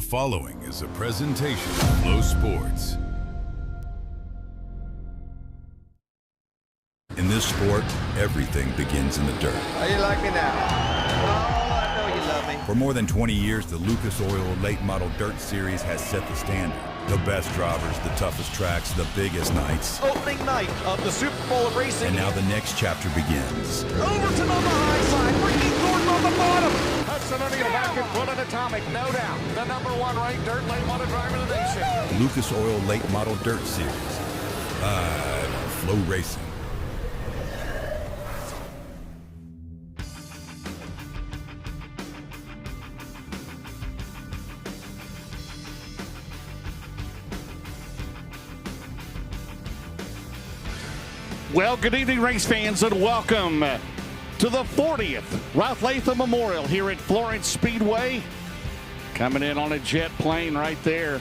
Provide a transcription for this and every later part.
The following is a presentation of Flow Sports. In this sport, everything begins in the dirt. How you like me now? Oh, I know you love me. For more than 20 years, the Lucas Oil Late Model Dirt Series has set the standard. The best drivers, the toughest tracks, the biggest nights. Opening night of the Super Bowl of racing. And now the next chapter begins. Overton on the high side, Ricky Thornton on the bottom. Hudson on the back and front of Atomic, no doubt. The #1 ranked dirt late model driver of the nation. Lucas Oil Late Model Dirt Series. Live on Flow Racing. Well, good evening, race fans, and welcome to the 40th Latham Memorial here at Florence Speedway. Coming in on a jet plane right there.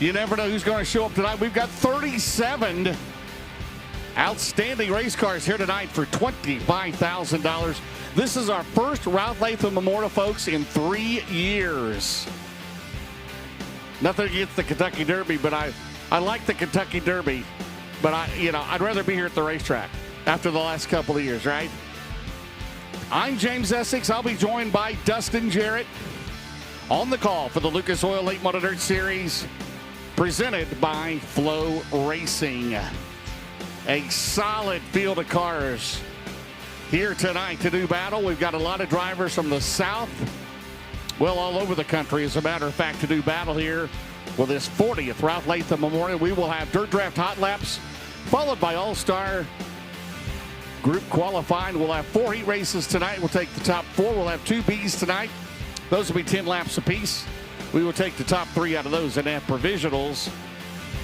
You never know who's going to show up tonight. We've got 37 outstanding race cars here tonight for $25,000. This is our first Latham Memorial, folks, in 3 years. Nothing against the Kentucky Derby, but I like the Kentucky Derby. But I'd rather be here at the racetrack after the last couple of years, right? I'm James Essex. I'll be joined by Dustin Jarrett on the call for the Lucas Oil Late Model Dirt Series, presented by FloRacing. A solid field of cars here tonight to do battle. We've got a lot of drivers from the South, well, all over the country, as a matter of fact, to do battle here. Well, this 40th Latham Memorial, we will have Dirt Draft Hot Laps, followed by All-Star Group Qualifying. We'll have 4 heat races tonight. We'll take the top 4. We'll have 2 Bs tonight. Those will be 10 laps apiece. We will take the top 3 out of those and have provisionals.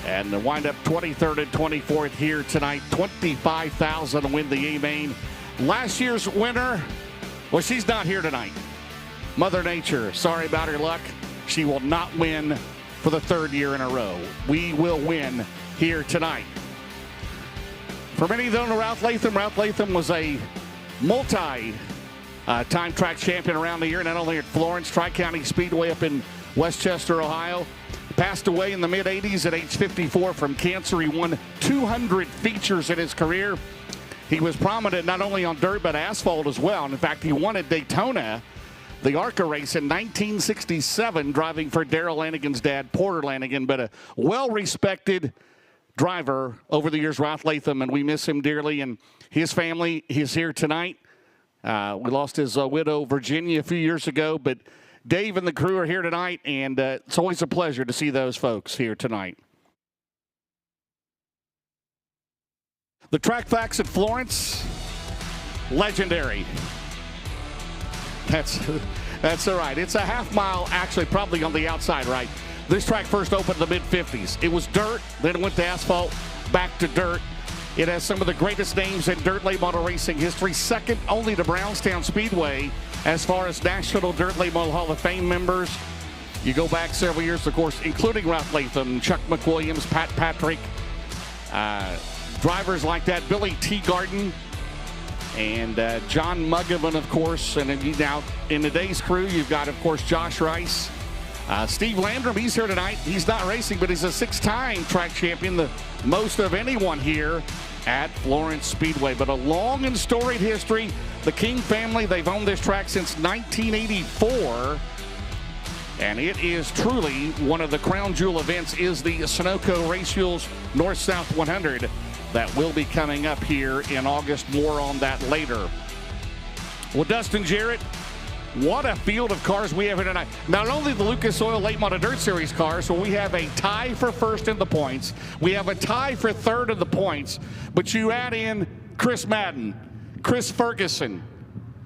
And the wind up 23rd and 24th here tonight. $25,000 to win the A-Main. Last year's winner, well, she's not here tonight. Mother Nature, sorry about her luck. She will not win for the 3rd year in a row. We will win here tonight. For many that don't know Ralph Latham was a multi-time track champion around the year, not only at Florence, Tri-County Speedway up in Westchester, Ohio. Passed away in the mid-'80s at age 54 from cancer. He won 200 features in his career. He was prominent not only on dirt but asphalt as well. And in fact, he won at Daytona, the ARCA race in 1967, driving for Darrell Lanigan's dad, Porter Lanigan, but a well-respected driver over the years, Ralph Latham, and we miss him dearly. And his family is here tonight. We lost his widow, Virginia, a few years ago, but Dave and the crew are here tonight, and it's always a pleasure to see those folks here tonight. The track facts at Florence, legendary. That's all right. It's a half mile, actually, probably on the outside, right? This track first opened in the mid-'50s. It was dirt, then it went to asphalt, back to dirt. It has some of the greatest names in dirt late model racing history, second only to Brownstown Speedway as far as National Dirt Late Model Hall of Fame members. You go back several years, of course, including Ralph Latham, Chuck McWilliams, Pat Patrick, drivers like that, Billy Teagarden, and John Muggavan, of course. And now in today's crew, you've got, of course, Josh Rice. Steve Landrum, he's here tonight. He's not racing, but he's a 6-time track champion, the most of anyone here at Florence Speedway. But a long and storied history. The King family, they've owned this track since 1984. And it is truly one of the crown jewel events, is the Sunoco Race Fuels North-South 100. That will be coming up here in August. More on that later. Well, Dustin Jarrett, what a field of cars we have here tonight. Not only the Lucas Oil Late Model Dirt Series cars, so we have a tie for first in the points. We have a tie for third in the points. But you add in Chris Madden, Chris Ferguson,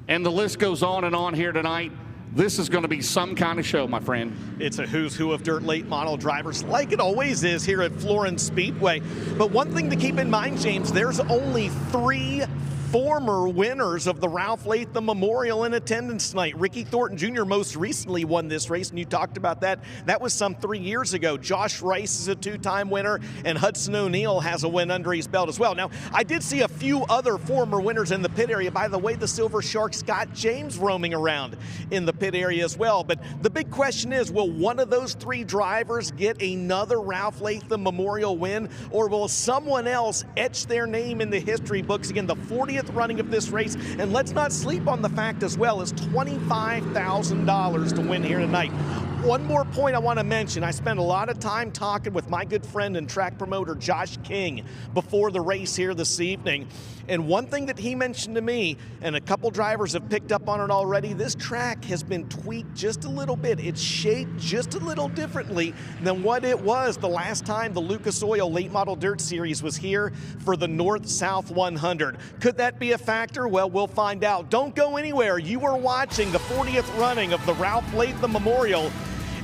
and the list goes on and on here tonight. This is going to be some kind of show, my friend. It's a who's who of dirt late model drivers, like it always is here at Florence Speedway. But one thing to keep in mind, James, there's only 3 former winners of the Ralph Latham Memorial in attendance tonight. Ricky Thornton Jr. most recently won this race, and you talked about that. That was some 3 years ago. Josh Rice is a 2-time winner, and Hudson O'Neill has a win under his belt as well. Now, I did see a few other former winners in the pit area. By the way, the Silver Shark Scott James roaming around in the pit area as well. But the big question is, will one of those 3 drivers get another Ralph Latham Memorial win, or will someone else etch their name in the history books? Again, the 40th running of this race, and let's not sleep on the fact as well as $25,000 to win here tonight. One more point I want to mention. I spent a lot of time talking with my good friend and track promoter Josh King before the race here this evening. And one thing that he mentioned to me, and a couple drivers have picked up on it already, this track has been tweaked just a little bit. It's shaped just a little differently than what it was the last time the Lucas Oil Late Model Dirt Series was here for the North-South 100. Could that be a factor? Well, we'll find out. Don't go anywhere. You are watching the 40th running of the Ralph Latham Memorial,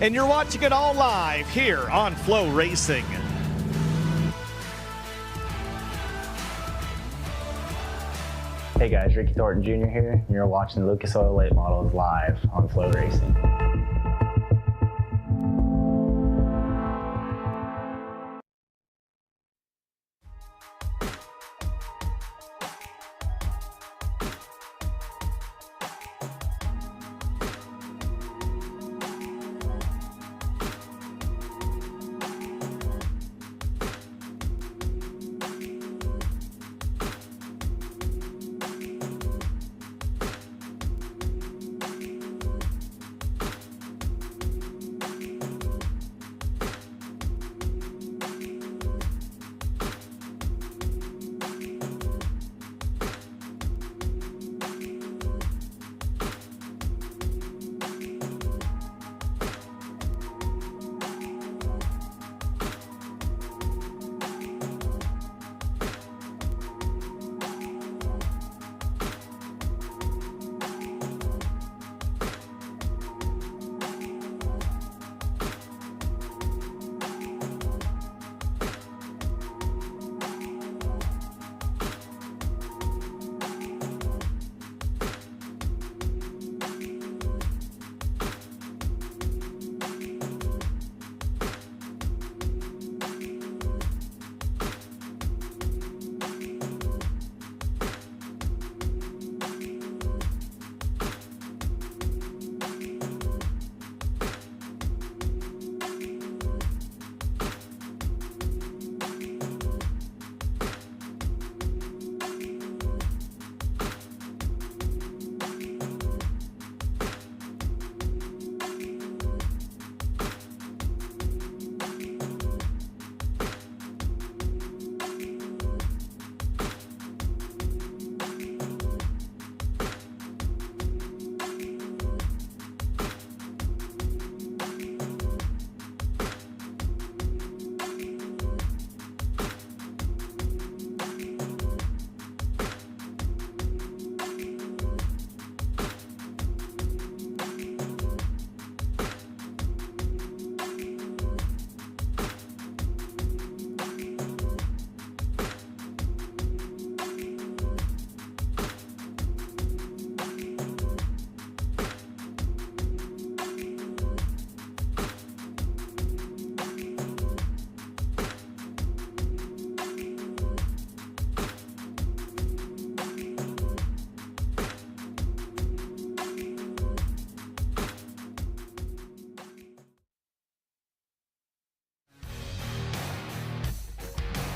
and you're watching it all live here on FloRacing. Hey guys, Ricky Thornton Jr. here, and you're watching the Lucas Oil Late Models live on FloRacing.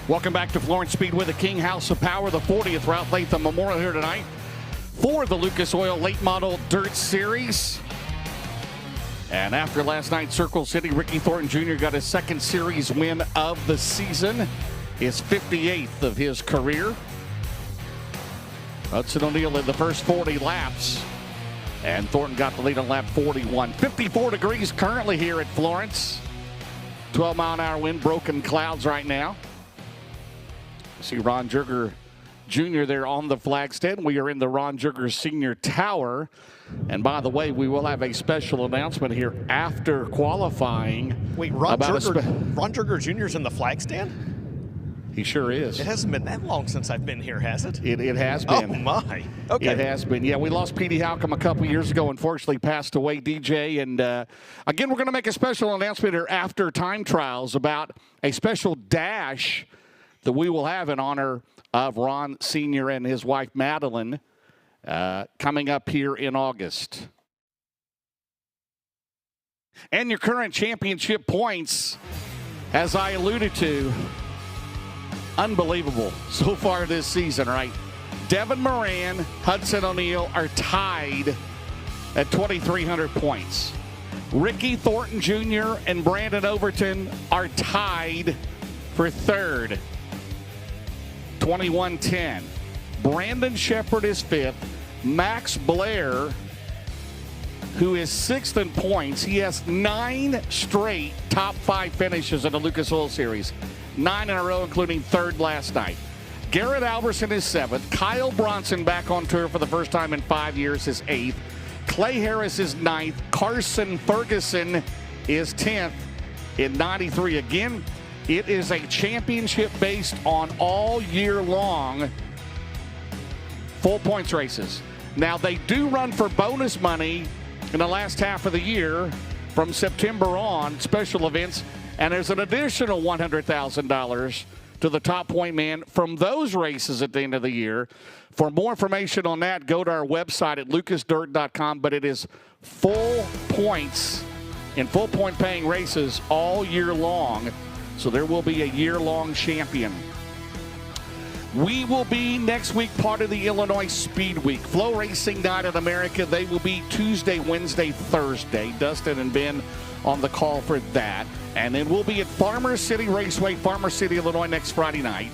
Welcome back to Florence Speedway, the King House of Power, the 40th Ralph Latham Memorial here tonight for the Lucas Oil Late Model Dirt Series. And after last night's Circle City, Ricky Thornton Jr. got his second series win of the season, his 58th of his career. Hudson O'Neill in the first 40 laps, and Thornton got the lead on lap 41. 54 degrees currently here at Florence. 12-mile-an-hour wind, broken clouds right now. See Ron Jurger Jr. there on the flag stand. We are in the Ron Jurger Senior Tower. And by the way, we will have a special announcement here after qualifying. Wait, Ron Jurger Jr.'s in the flag stand? He sure is. It hasn't been that long since I've been here, has it? It has been. Oh, my. Okay. It has been. Yeah, we lost Petey Halcomb a couple years ago. Unfortunately, passed away, DJ. And, again, we're going to make a special announcement here after time trials about a special dash that we will have in honor of Ron Sr. and his wife, Madeline, coming up here in August. And your current championship points, as I alluded to, unbelievable so far this season, right? Devin Moran, Hudson O'Neal are tied at 2,300 points. Ricky Thornton Jr. and Brandon Overton are tied for third, 2,110. Brandon Shepard is fifth. Max Blair, who is sixth in points, he has 9 straight top 5 finishes in the Lucas Oil Series. 9 in a row, including third last night. Garrett Alverson is 7th. Kyle Bronson back on tour for the first time in 5 years is 8th. Clay Harris is 9th. Carson Ferguson is 10th in 93. Again, it is a championship based on all year long full points races. Now, they do run for bonus money in the last half of the year from September on, special events, and there's an additional $100,000 to the top point man from those races at the end of the year. For more information on that, go to our website at lucasdirt.com, but it is full points in full point paying races all year long, so there will be a year-long champion. We will be next week part of the Illinois Speed Week. FloRacing Night in America, they will be Tuesday, Wednesday, Thursday. Dustin and Ben on the call for that. And then we'll be at Farmer City Raceway, Farmer City, Illinois, next Friday night.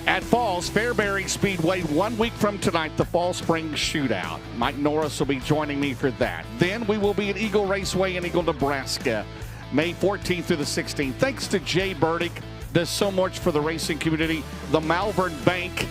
At Falls, Fairbury Speedway, 1 week from tonight, the Fall Spring Shootout. Mike Norris will be joining me for that. Then we will be at Eagle Raceway in Eagle, Nebraska, May 14th through the 16th. Thanks to Jay Burdick, does so much for the racing community. The Malvern Bank,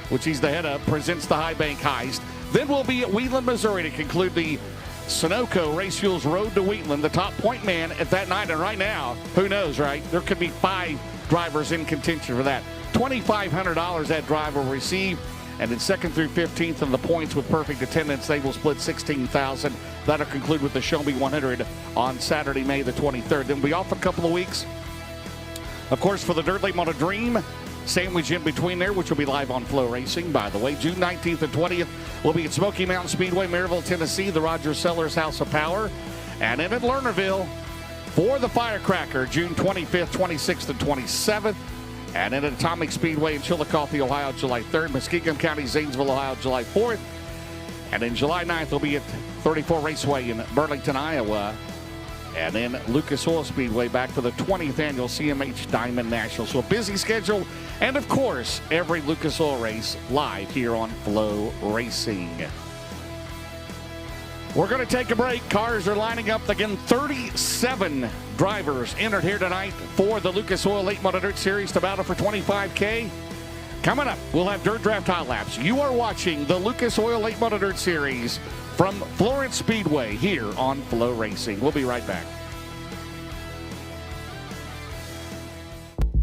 which he's the head of, presents the High Bank Heist. Then we'll be at Wheatland, Missouri to conclude the Sunoco Race Fuels Road to Wheatland, the top point man at that night. And right now, who knows, right? There could be 5 drivers in contention for that. $2,500 that driver will receive. And then 2nd through 15th in the points with perfect attendance, they will split $16,000. That'll conclude with the Show Me 100 on Saturday, May the 23rd. Then we'll be off a couple of weeks, of course, for the Dirt Late Model Dream sandwich in between there, which will be live on FloRacing, by the way. June 19th and 20th, we'll be at Smoky Mountain Speedway, Maryville, Tennessee, the Roger Sellers House of Power. And then at Lernerville for the Firecracker, June 25th, 26th, and 27th. And then at Atomic Speedway in Chillicothe, Ohio, July 3rd. Muskingum County, Zanesville, Ohio, July 4th. And then July 9th, we'll be at 34 Raceway in Burlington, Iowa. And then Lucas Oil Speedway back for the 20th annual CMH Diamond National. So a busy schedule. And, of course, every Lucas Oil race live here on FloRacing. We're going to take a break. Cars are lining up. Again, 37 drivers entered here tonight for the Lucas Oil Late Model Dirt Series to battle for $25K. Coming up, we'll have Dirt Draft Hot Laps. You are watching the Lucas Oil Late Model Dirt Series from Florence Speedway here on FloRacing. We'll be right back.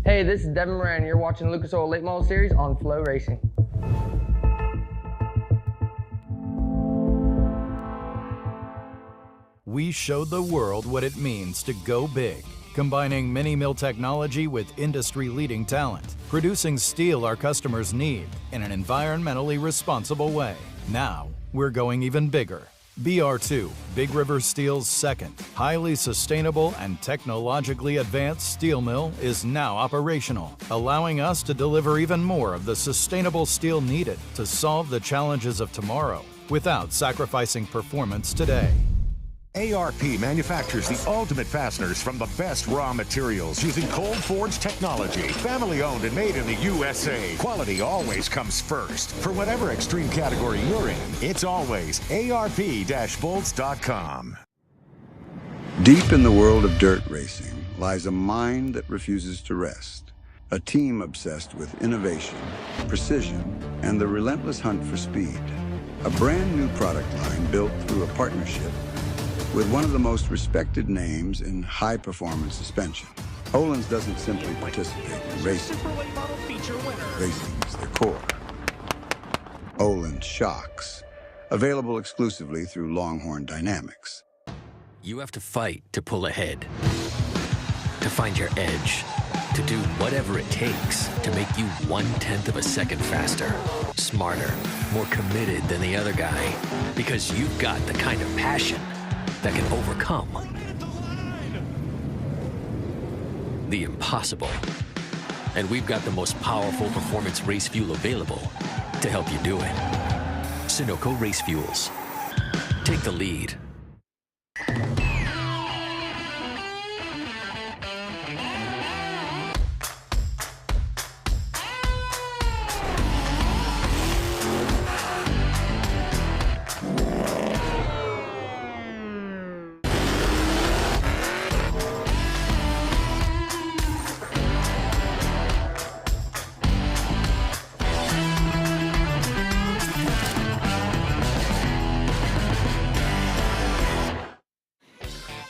Hey, this is Devin Moran. You're watching Lucas Oil Late Model Series on FloRacing. We showed the world what it means to go big, combining mini-mill technology with industry-leading talent, producing steel our customers need in an environmentally responsible way. Now, we're going even bigger. BR2, Big River Steel's second, highly sustainable and technologically advanced steel mill is now operational, allowing us to deliver even more of the sustainable steel needed to solve the challenges of tomorrow without sacrificing performance today. ARP manufactures the ultimate fasteners from the best raw materials using cold forged technology. Family owned and made in the USA. Quality always comes first. For whatever extreme category you're in, it's always ARP-bolts.com. Deep in the world of dirt racing lies a mind that refuses to rest. A team obsessed with innovation, precision, and the relentless hunt for speed. A brand new product line built through a partnership with one of the most respected names in high-performance suspension. Olin's doesn't simply participate in racing. Racing is their core. Olin Shocks, available exclusively through Longhorn Dynamics. You have to fight to pull ahead, to find your edge, to do whatever it takes to make you 1/10 of a second faster, smarter, more committed than the other guy, because you've got the kind of passion that can overcome the impossible. And we've got the most powerful performance race fuel available to help you do it. Sunoco Race Fuels. Take the lead.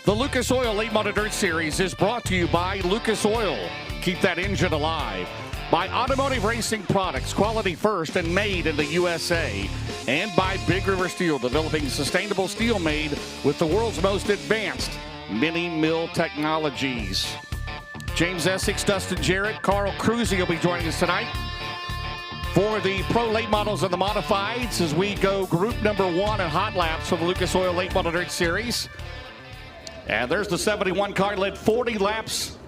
The Lucas Oil Late Model Dirt Series is brought to you by Lucas Oil. Keep that engine alive. By Automotive Racing Products, quality first and made in the USA. And by Big River Steel, developing sustainable steel made with the world's most advanced mini mill technologies. James Essex, Dustin Jarrett, Carl Cruzy will be joining us tonight for the Pro Late Models and the Modifieds as we go group number 1 in hot laps for the Lucas Oil Late Model Dirt Series. And there's the 71 car, led 40 laps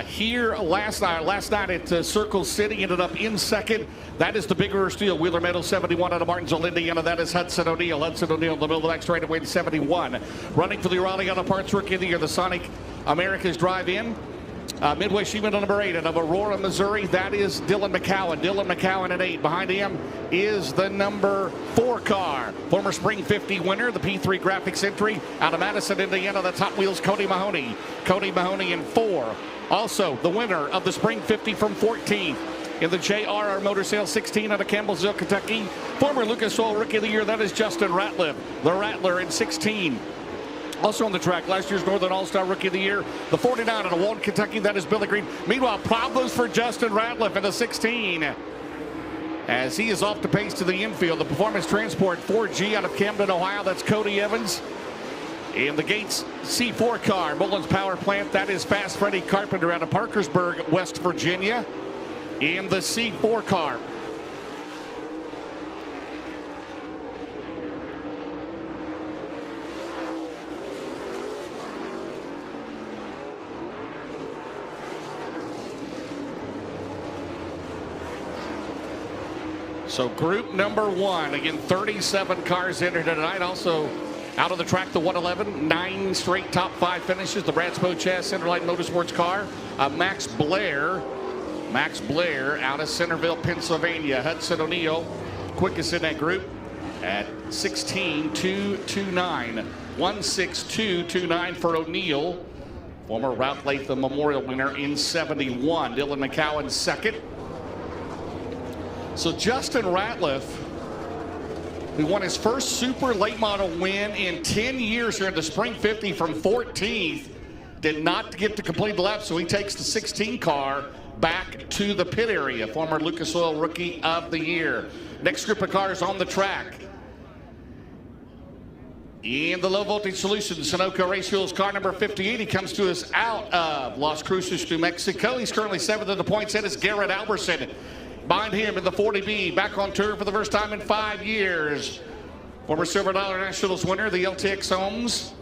here last night at Circle City, ended up in second. That is the Big River Steel Wheeler Medal 71 out of Martinsville, Indiana. That is Hudson O'Neal. Hudson O'Neal in the middle of the back straight away to 71. Running for the Raleigh Auto Parts Rookie of the Year, the Sonic America's Drive-In. Midway Sheeman number 8 out of Aurora, Missouri. That is Dylan McCowan. Dylan McCowan at 8. Behind him is the number 4 car. Former Spring 50 winner, the P3 Graphics entry out of Madison, Indiana. That's Hot Wheels Cody Mahoney. Cody Mahoney in 4. Also, the winner of the Spring 50 from 14th in the JRR Motor Sales 16 out of Campbellsville, Kentucky. Former Lucas Oil Rookie of the Year. That is Justin Ratliff, the Rattler in 16. Also on the track, last year's Northern All-Star Rookie of the Year, the 49 out of Walton, Kentucky, that is Billy Green. Meanwhile, problems for Justin Ratliff in the 16 as he is off the pace to the infield. The Performance Transport 4G out of Camden, Ohio, that's Cody Evans. In the Gates C4 car, Mullins Power Plant, that is Fast Freddy Carpenter out of Parkersburg, West Virginia. In the C4 car, so group number 1, again, 37 cars entered tonight. Also out of the track, the 111, 9 straight top 5 finishes. The Brad Spochas Centerlight Motorsports car. Max Blair out of Centerville, Pennsylvania. Hudson O'Neal, quickest in that group at 16.229. 162.29 for O'Neal. Former Ralph Latham Memorial winner in 71. Dylan McCowan second. So Justin Ratliff, who won his first super late model win in 10 years here in the Spring 50 from 14th, did not get to complete the lap, so he takes the 16 car back to the pit area. Former Lucas Oil Rookie of the Year. Next group of cars on the track. In the low voltage solution, Sunoco Race Fuels car number 58. He comes to us out of Las Cruces, New Mexico. He's currently 7th in the points. That is Garrett Alberson. Behind him in the 40B, back on tour for the first time in 5 years. Former Silver Dollar Nationals winner, the LTX Homes.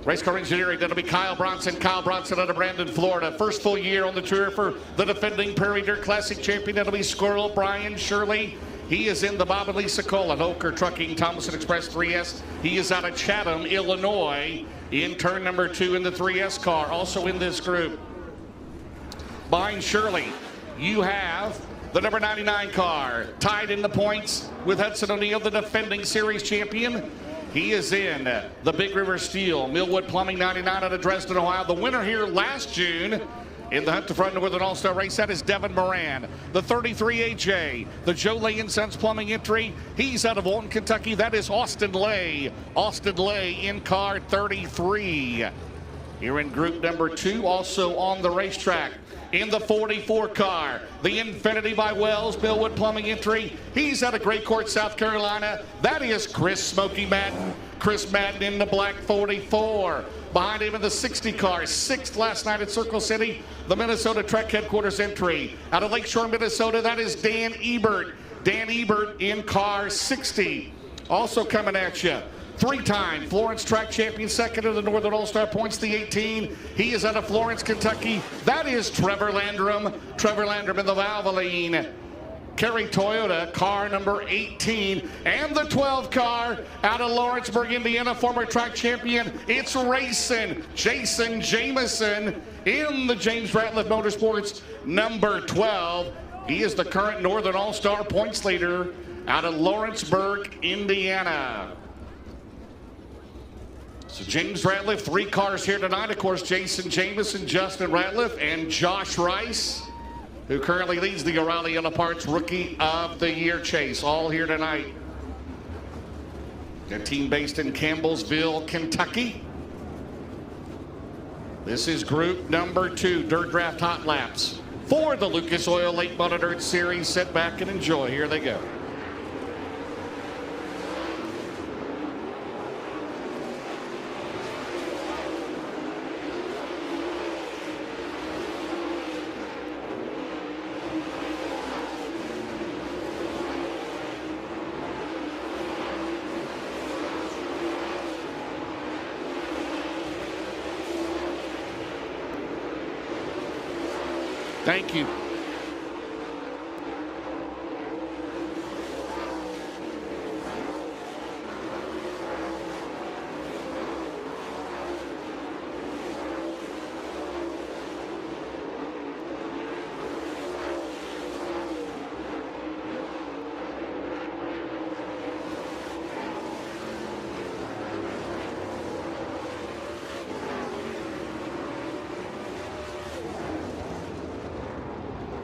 Race car engineering, that'll be Kyle Bronson. Kyle Bronson out of Brandon, Florida. First full year on the tour for the defending Prairie Dirt Classic champion. That'll be Squirrel Brian Shirley. He is in the Bob and Lisa Cole Holker Trucking Thomason Express 3S. He is out of Chatham, Illinois, in turn number 2 in the 3S car. Also in this group, behind Shirley, you have the number 99 car, tied in the points with Hudson O'Neal, the defending series champion. He is in the Big River Steel, Millwood Plumbing 99 out of Dresden, Ohio. The winner here last June in the Hunt to Front Northern All-Star Race, that is Devin Moran. The 33 AJ, the Joe Lay and Sons Plumbing entry. He's out of Walton, Kentucky. That is Austin Lay. Austin Lay in car 33. Here in group number 2, also on the racetrack. In the 44 car, the Infinity by Wells, Millwood Plumbing entry. He's out of Great Court, South Carolina. That is Chris Smokey Madden. Chris Madden in the black 44. Behind him in the 60 car, 6th last night at Circle City, the Minnesota Trek Headquarters entry. Out of Lakeshore, Minnesota, that is Dan Ebert. Dan Ebert in car 60. Also coming at you, 3-time Florence track champion, 2nd in the Northern All-Star points, the 18. He is out of Florence, Kentucky. That is Trevor Landrum. Trevor Landrum in the Valvoline. Kerry Toyota, car number 18. And the 12 car out of Lawrenceburg, Indiana, former track champion. It's racing Jason Jameson in the James Ratliff Motorsports number 12. He is the current Northern All-Star points leader out of Lawrenceburg, Indiana. So James Ratliff, 3 cars here tonight. Of course, Jason Jameson, Justin Ratliff, and Josh Rice, who currently leads the O'Reilly Auto Parts Rookie of the Year chase, all here tonight. A team based in Campbellsville, Kentucky. This is group number 2, Dirt Draft Hot Laps for the Lucas Oil Late Model Dirt Series. Sit back and enjoy. Here they go. Thank you.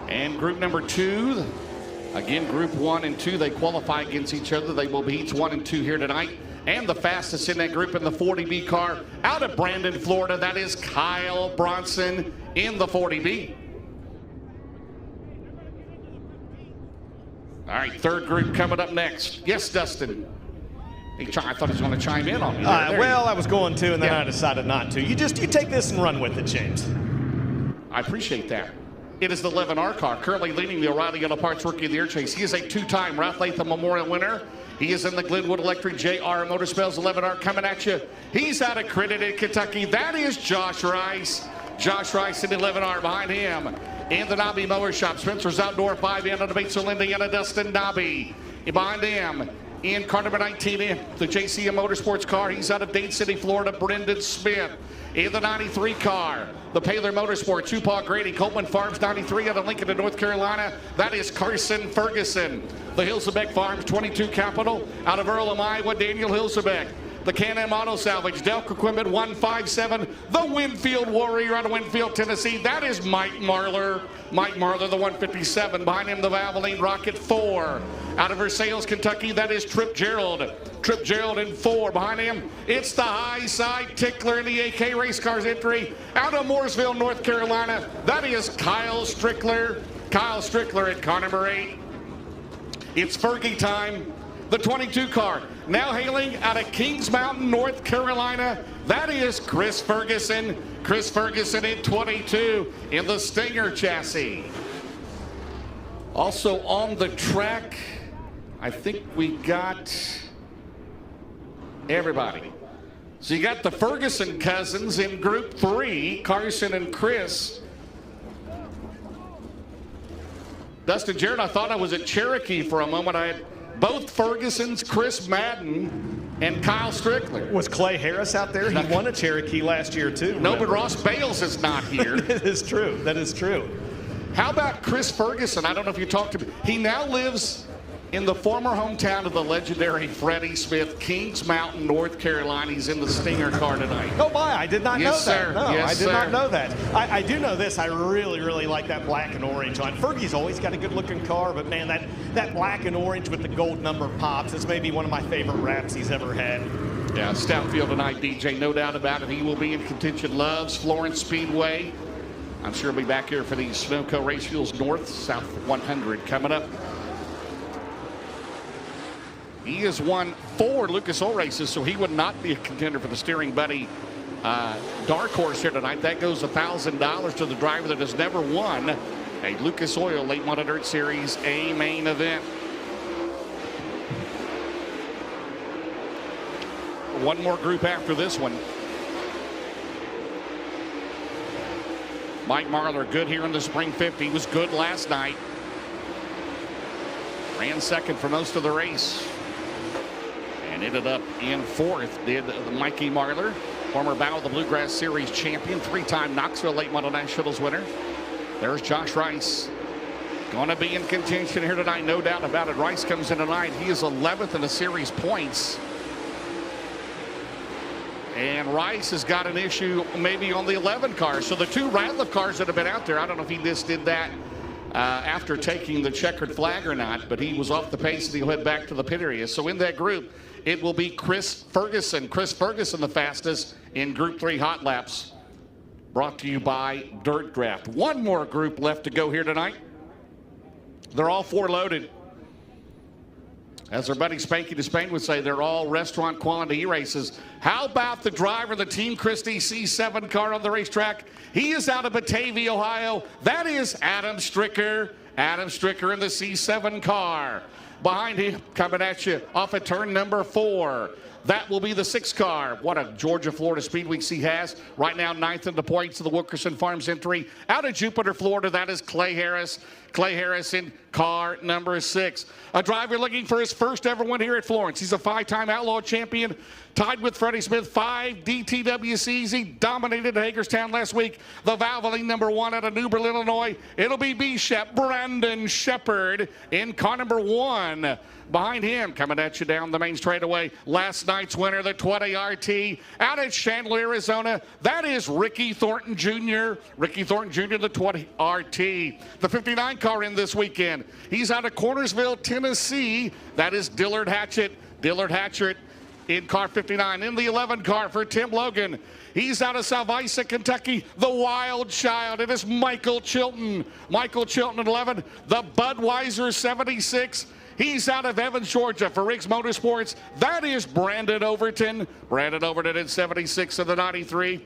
And group number 2, again, group 1 and 2, they qualify against each other. They will be heats 1 and 2 here tonight. And the fastest in that group in the 40B car out of Brandon, Florida, that is Kyle Bronson in the 40B. All right, third group coming up next. Yes, Dustin. I thought he was going to chime in on me. Well, I was going to, and then I decided not to. You take this and run with it, James. I appreciate that. It is the 11R car, currently leading the O'Reilly Auto Parts Rookie of the Year chase. He is a 2-time Ralph Latham Memorial winner. He is in the Glenwood Electric JR Motorspells 11R coming at you. He's out of Credited, Kentucky. That is Josh Rice. Josh Rice in the 11R behind him. In the Nobby Mower Shop, Spencer's Outdoor 5 in the Batesville, Indiana, Dustin Nobby. Behind him, in car number 19, in the JCM Motorsports car. He's out of Dade City, Florida, Brendan Smith. In the 93 car, the Paler Motorsports, Chupaw Grady, Coleman Farms 93 out of Lincoln in North Carolina. That is Carson Ferguson. The Hilsebeck Farms 22 Capital out of Earlham, Iowa, Daniel Hilsebeck. The Can-Am Auto Salvage, Delco Equipment 157. The Winfield Warrior out of Winfield, Tennessee. That is Mike Marler. Mike Marler, the 157. Behind him, the Valvoline Rocket 4. Out of Versailles, Kentucky, that is Trip Gerald. Trip Gerald in 4. Behind him, it's the High Side Tickler in the AK Race Cars entry. Out of Mooresville, North Carolina, that is Kyle Strickler. Kyle Strickler at car number 8. It's Fergie time. The 22 car, now hailing out of Kings Mountain, North Carolina. That is Chris Ferguson. Chris Ferguson in 22 in the Stinger chassis. Also on the track, I think we got everybody. So you got the Ferguson cousins in group 3, Carson and Chris. Dustin Jarrett, I thought I was at Cherokee for a moment. I had both Fergusons, Chris Madden, and Kyle Strickler. Was Clay Harris out there? He won a Cherokee last year, too. No, but Ross Bales is not here. That is true. That is true. How about Chris Ferguson? I don't know if you talked to him. He now lives in the former hometown of the legendary Freddie Smith, Kings Mountain, North Carolina. He's in the Stinger car tonight. Oh, my. I did not know that. Sir. No, yes, I did sir. not know that. I do know this. I really, really like that black and orange on. Fergie's always got a good-looking car, but, man, that black and orange with the gold number pops is maybe one of my favorite wraps he's ever had. Yeah, stout field tonight, DJ, no doubt about it. He will be in contention. Loves Florence Speedway. I'm sure he'll be back here for the Sunoco Race Fuels North South 100 coming up. He has won 4 Lucas Oil races, so he would not be a contender for the Steering Buddy Dark Horse here tonight. That goes $1,000 to the driver that has never won a Lucas Oil Late Model Dirt Series A main event. One more group after this one. Mike Marlar good here in the Spring 50. He was good last night. Ran second for most of the race. And ended up in 4th, did Mikey Marlar, former Battle of the Bluegrass Series champion, 3-time Knoxville Late Model Nationals winner. There's Josh Rice. Going to be in contention here tonight, no doubt about it. Rice comes in tonight. He is 11th in the series points. And Rice has got an issue maybe on the 11 car. So the 2 Ratliff cars that have been out there, I don't know if he just did that after taking the checkered flag or not, but he was off the pace and he'll head back to the pit area. So in that group, it will be Chris Ferguson. Chris Ferguson, the fastest in Group 3 hot laps. Brought to you by Dirt Draft. One more group left to go here tonight. They're all 4 loaded. As our buddy Spanky DeSpain would say, they're all restaurant quality races. How about the driver of the Team Christie C7 car on the racetrack? He is out of Batavia, Ohio. That is Adam Stricker. Adam Stricker in the C7 car. Behind him, coming at you off at turn number 4. That will be the 6 car. What a Georgia, Florida Speed Weeks he has. Right now, 9th in the points of the Wilkerson Farms entry. Out of Jupiter, Florida, that is Clay Harris. Clay Harris in car number 6. A driver looking for his first ever win here at Florence. He's a 5-time Outlaw champion, tied with Freddie Smith, 5 DTWCs. He dominated Hagerstown last week. The Valvoline number 1 out of New Berlin, Illinois. It'll be B-Shep, Brandon Shepard in car number 1. Behind him, coming at you down the main straightaway, last night's winner, the 20 RT, out at Chandler, Arizona. That is Ricky Thornton Jr. Ricky Thornton Jr., the 20 RT. The 59 car in this weekend. He's out of Cornersville, Tennessee. That is Dillard Hatchett. Dillard Hatchett in car 59. In the 11 car for Tim Logan. He's out of Salvisa, Kentucky, the Wild Child. It is Michael Chilton. Michael Chilton at 11. The Budweiser 76. He's out of Evans, Georgia for Riggs Motorsports. That is Brandon Overton. Brandon Overton in 76 of the 93.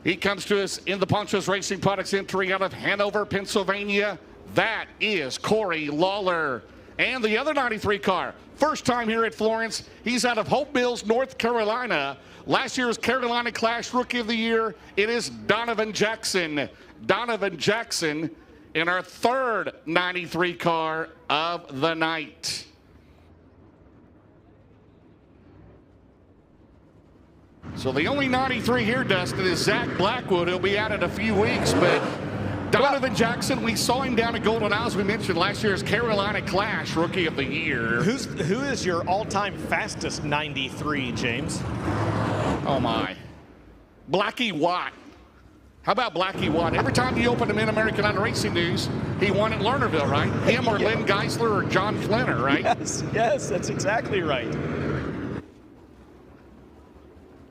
He comes to us in the Ponchos Racing Products entry out of Hanover, Pennsylvania. That is Corey Lawler. And the other 93 car, first time here at Florence. He's out of Hope Mills, North Carolina. Last year's Carolina Clash Rookie of the Year. It is Donovan Jackson. Donovan Jackson in our 3rd 93 car of the night. So the only 93 here, Dustin, is Zach Blackwood. He'll be out in a few weeks, but Donovan Jackson, we saw him down at Golden Isles. We mentioned last year's Carolina Clash Rookie of the Year. Who is your all-time fastest 93, James? Oh, my. Blackie Watt. How about Blackie Watt? Every time you open the Mid-American Auto Racing News, he won at Lernerville, right? Him or Lynn Geisler or John Flinner, right? Yes, that's exactly right.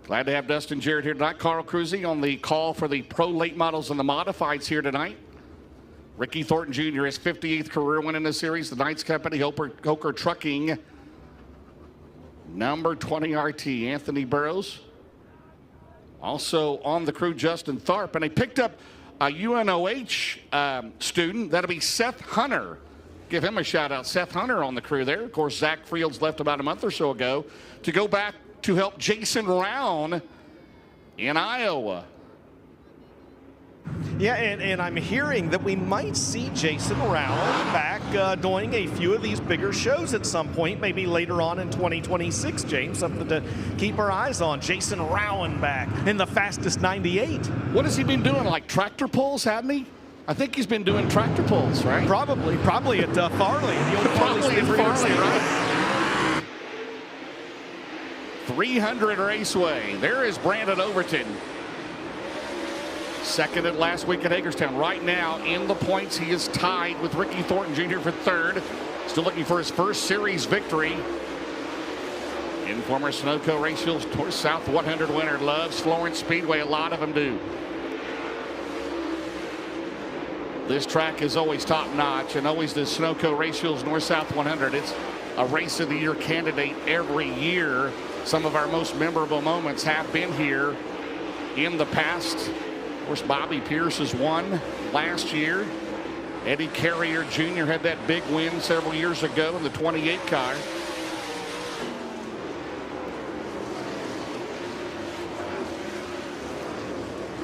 Glad to have Dustin Jarrett here tonight. Carl Cruzy on the call for the Pro Late Models and the Modifieds here tonight. Ricky Thornton Jr., his 58th career win in the series. The Knights Company, Hoker Trucking. Number 20 RT, Anthony Burrows. Also on the crew, Justin Tharp. And they picked up a UNOH student. That'll be Seth Hunter. Give him a shout out. Seth Hunter on the crew there. Of course, Zach Fields left about a month or so ago to go back to help Jason Round in Iowa. Yeah, and I'm hearing that we might see Jason Round back doing a few of these bigger shows at some point, maybe later on in 2026, James. Something to keep our eyes on. Jason Rowan back in the fastest 98. What has he been doing, like tractor pulls, hadn't he? I think he's been doing tractor pulls, right? Probably at Farley. The old Probably at Farley, right? 300 Raceway. There is Brandon Overton. Second at last week at Hagerstown. Right now in the points, he is tied with Ricky Thornton Jr. for 3rd. Still looking for his first series victory. In former Sunoco Rachel's North South 100 winner, loves Florence Speedway. A lot of them do. This track is always top notch, and always the Sunoco Rachel's North South 100. It's a race of the year candidate every year. Some of our most memorable moments have been here in the past. Of course, Bobby Pierce has won last year. Eddie Carrier Jr. had that big win several years ago in the 28 car.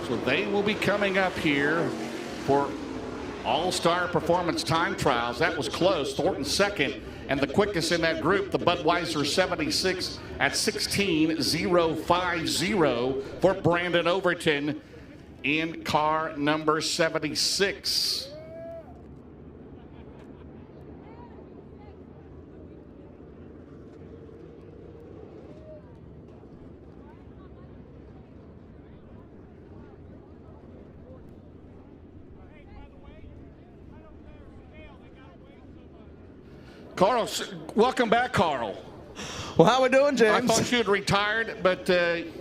So they will be coming up here for All-Star Performance Time Trials. That was close. Thornton second, and the quickest in that group, the Budweiser 76 at 16:050 for Brandon Overton in car number 76. Carl, welcome back, Carl. Well, how we doing, James? I thought you had retired, but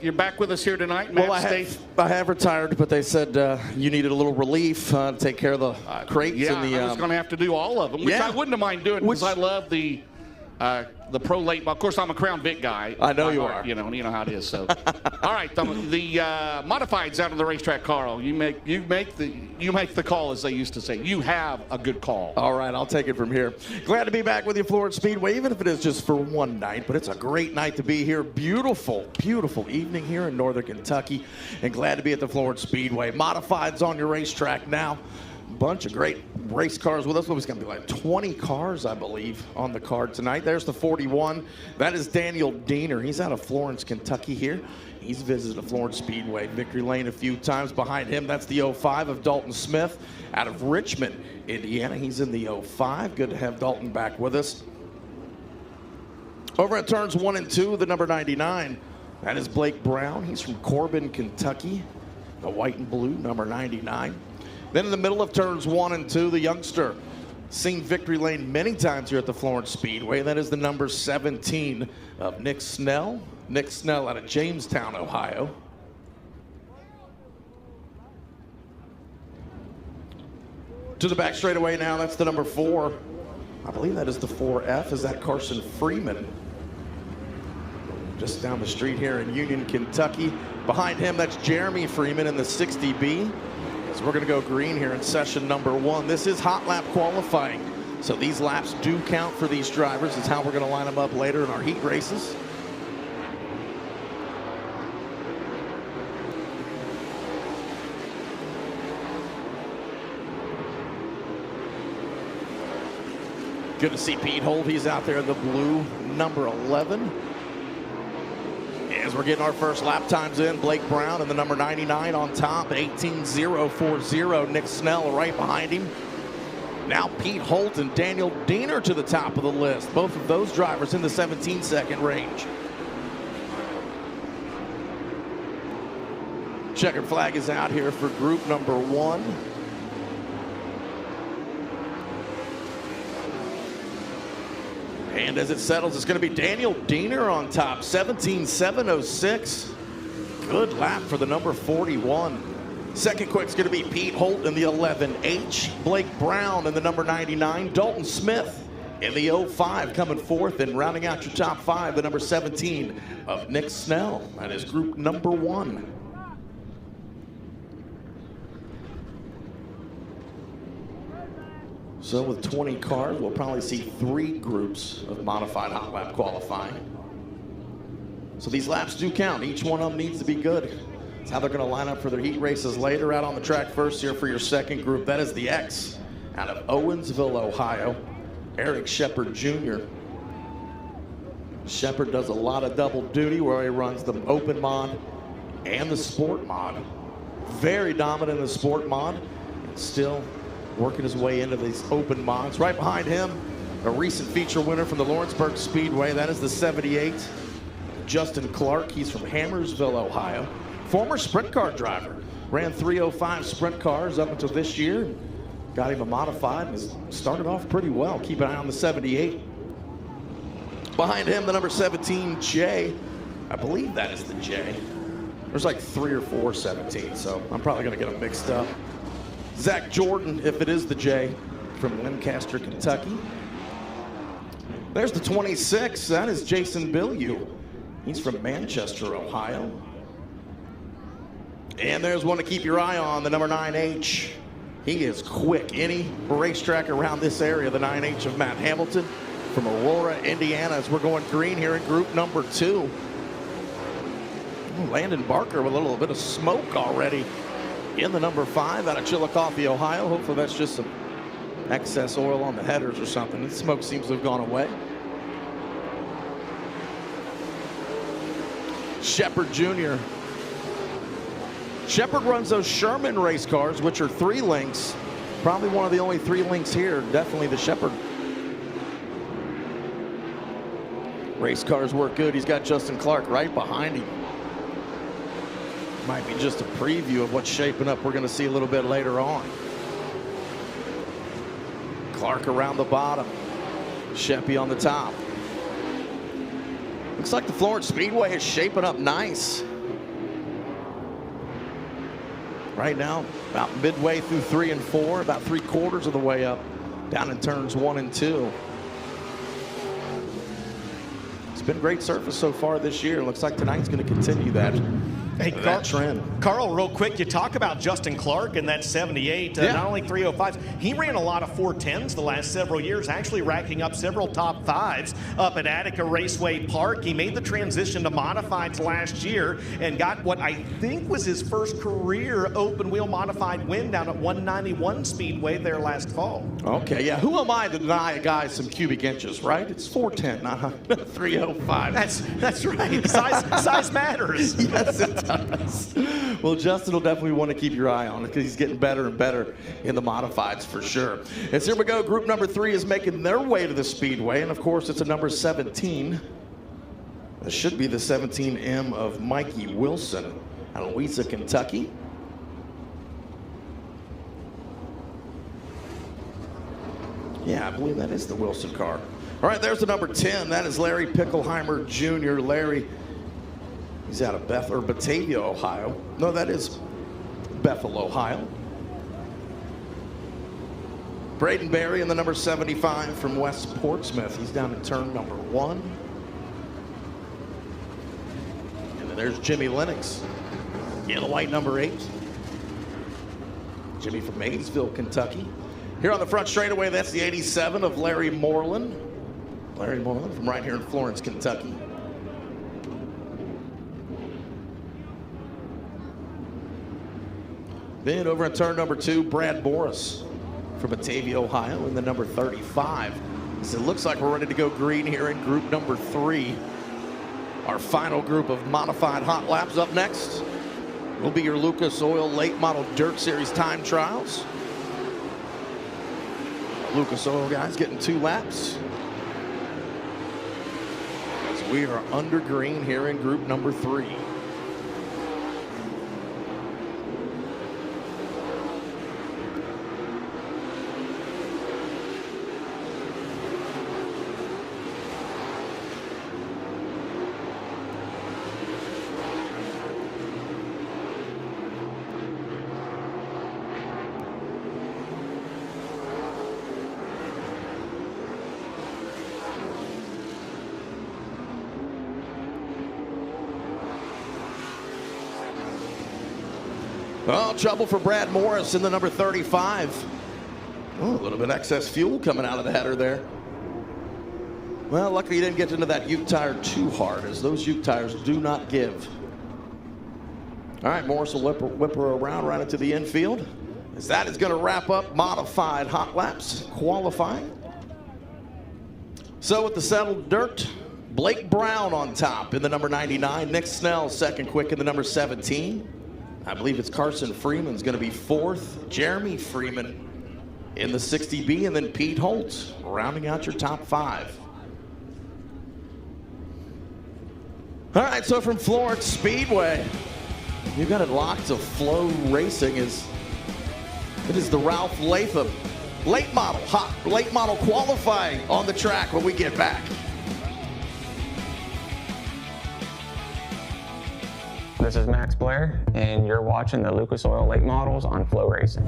you're back with us here tonight. Well, I have retired, but they said you needed a little relief to take care of the crates. Yeah, and the, I was going to have to do all of them, which I wouldn't have mind doing because I love the pro late. Of course, I'm a Crown Vic guy. I know you are. You know how it is. So, all right, the modifieds out on the racetrack, Carl. You make the call, as they used to say. You have a good call. All right, I'll take it from here. Glad to be back with you, Florence Speedway, even if it is just for one night. But it's a great night to be here. Beautiful, beautiful evening here in Northern Kentucky, and glad to be at the Florence Speedway. Modifieds on your racetrack now. Bunch of great race cars with us. It's going to be like 20 cars, I believe, on the card tonight. There's the 41. That is Daniel Diener. He's out of Florence, Kentucky here. He's visited the Florence Speedway Victory Lane a few times. Behind him, that's the 05 of Dalton Smith out of Richmond, Indiana. He's in the 05. Good to have Dalton back with us. Over at turns 1 and 2, the number 99. That is Blake Brown. He's from Corbin, Kentucky. The white and blue, number 99. Then in the middle of turns 1 and 2, the youngster, seen victory lane many times here at the Florence Speedway. That is the number 17 of Nick Snell. Nick Snell out of Jamestown, Ohio. To the back straightaway now, that's the number 4. I believe that is the 4F. Is that Carson Freeman? Just down the street here in Union, Kentucky. Behind him, that's Jeremy Freeman in the 60B. So we're going to go green here in session number 1. This is hot lap qualifying. So these laps do count for these drivers. It's how we're going to line them up later in our heat races. Good to see Pete Holt. He's out there in the blue, number 11. As we're getting our first lap times in, Blake Brown and the number 99 on top, 18:040. Nick Snell right behind him. Now Pete Holt and Daniel Diener to the top of the list. Both of those drivers in the 17-second range. Checkered flag is out here for group number 1. And as it settles, it's going to be Daniel Diener on top, 17:706. Good lap for the number 41. Second quick's going to be Pete Holt in the 11H. Blake Brown in the number 99. Dalton Smith in the 05 coming fourth. And rounding out your top 5, the number 17 of Nick Snell. That is group number 1. So with 20 cars, we'll probably see 3 groups of modified hot lap qualifying. So these laps do count. Each one of them needs to be good. It's how they're going to line up for their heat races later. Out on the track first here for your second group. That is the X out of Owensville, Ohio. Eric Shepard Jr. Shepard does a lot of double duty where he runs the open mod and the sport mod. Very dominant in the sport mod. And still working his way into these open mods. Right behind him, a recent feature winner from the Lawrenceburg Speedway. That is the 78, Justin Clark. He's from Hammersville, Ohio. Former sprint car driver. Ran 305 sprint cars up until this year. Got him a modified and has started off pretty well. Keep an eye on the 78. Behind him, the number 17, J. I believe that is the J. There's like 3 or 4 17, so I'm probably going to get them mixed up. Zach Jordan, if it is the J, from Lancaster, Kentucky. There's the 26. That is Jason Bilyeu. He's from Manchester, Ohio. And there's one to keep your eye on, the number 9H. He is quick. Any racetrack around this area, the 9H of Matt Hamilton from Aurora, Indiana, as we're going green here in group number 2. Landon Barker with a little bit of smoke already in the number 5 out of Chillicothe, Ohio. Hopefully that's just some excess oil on the headers or something. The smoke seems to have gone away. Shepard Jr. Shepard runs those Sherman race cars, which are 3 links. Probably one of the only 3 links here. Definitely the Shepard race cars work good. He's got Justin Clark right behind him. Might be just a preview of what's shaping up. We're going to see a little bit later on. Clark around the bottom. Sheppy on the top. Looks like the Florence Speedway is shaping up nice. Right now, about midway through 3 and 4, about 3/4 of the way up, down in turns 1 and 2. It's been great surface so far this year. Looks like tonight's going to continue that. Hey, trend. Carl, real quick, you talk about Justin Clark and that 78, not only 305s, he ran a lot of 410s the last several years, actually racking up several top 5s up at Attica Raceway Park. He made the transition to modifieds last year and got what I think was his first career open wheel modified win down at 191 Speedway there last fall. Okay, yeah, who am I to deny a guy some cubic inches, right? It's 410, not 305. That's right. Size matters. Yes, it does. Well, Justin will definitely want to keep your eye on it because he's getting better and better in the modifieds for sure. And so here we go. Group number 3 is making their way to the Speedway. And of course, it's a number 17. That should be the 17M of Mikey Wilson out of Louisa, Kentucky. Yeah, I believe that is the Wilson car. All right, there's the number 10. That is Larry Pickelheimer Jr. Larry, he's out of Batavia, Ohio. No, that is Bethel, Ohio. Braden Berry in the number 75 from West Portsmouth. He's down in turn number 1. And then there's Jimmy Lennox in the white number 8. Jimmy from Maysville, Kentucky. Here on the front straightaway, that's the 87 of Larry Moreland. Larry Moreland from right here in Florence, Kentucky. Then over in turn number 2, Brad Boris from Batavia, Ohio, in the number 35. So it looks like we're ready to go green here in group number 3. Our final group of modified hot laps up next will be your Lucas Oil Late Model Dirt Series time trials. Lucas Oil guys getting 2 laps. As we are under green here in group number 3. Well, trouble for Brad Morris in the number 35. Oh, a little bit excess fuel coming out of the header there. Well, luckily he didn't get into that Ute tire too hard, as those Ute tires do not give. All right, Morris will whip her around right into the infield, as that is going to wrap up modified hot laps qualifying. So with the settled dirt, Blake Brown on top in the number 99. Nick Snell second quick in the number 17. I believe it's Carson Freeman's going to be 4th. Jeremy Freeman in the 60B, and then Pete Holt rounding out your top 5. All right, so from Florence Speedway, you've got it locked to FloRacing. It is the Ralph Latham late model qualifying on the track when we get back. This is Max Blair, and you're watching the Lucas Oil late models on FloRacing.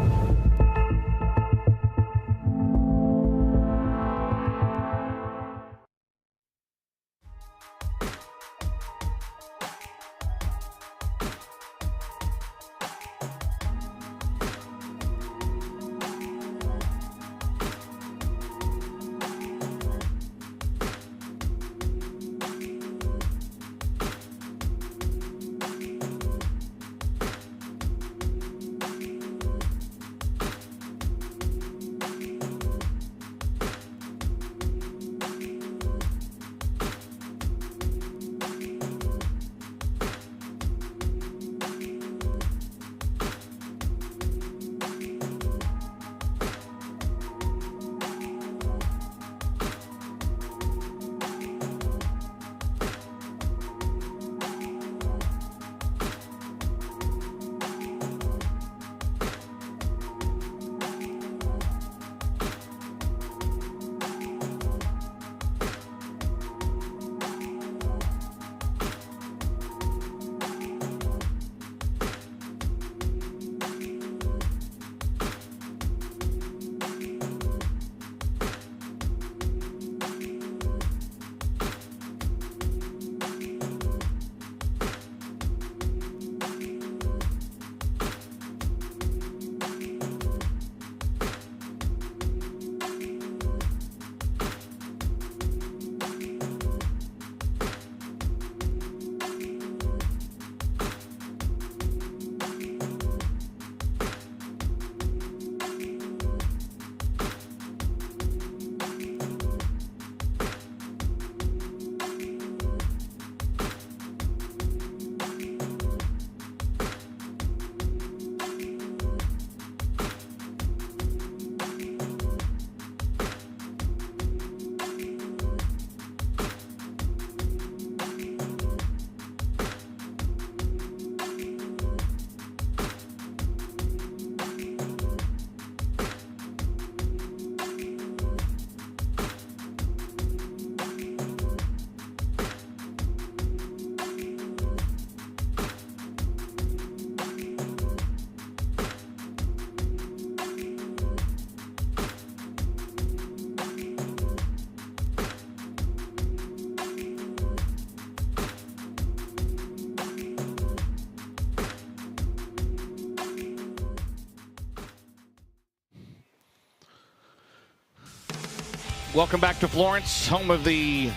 Welcome back to Florence, home of the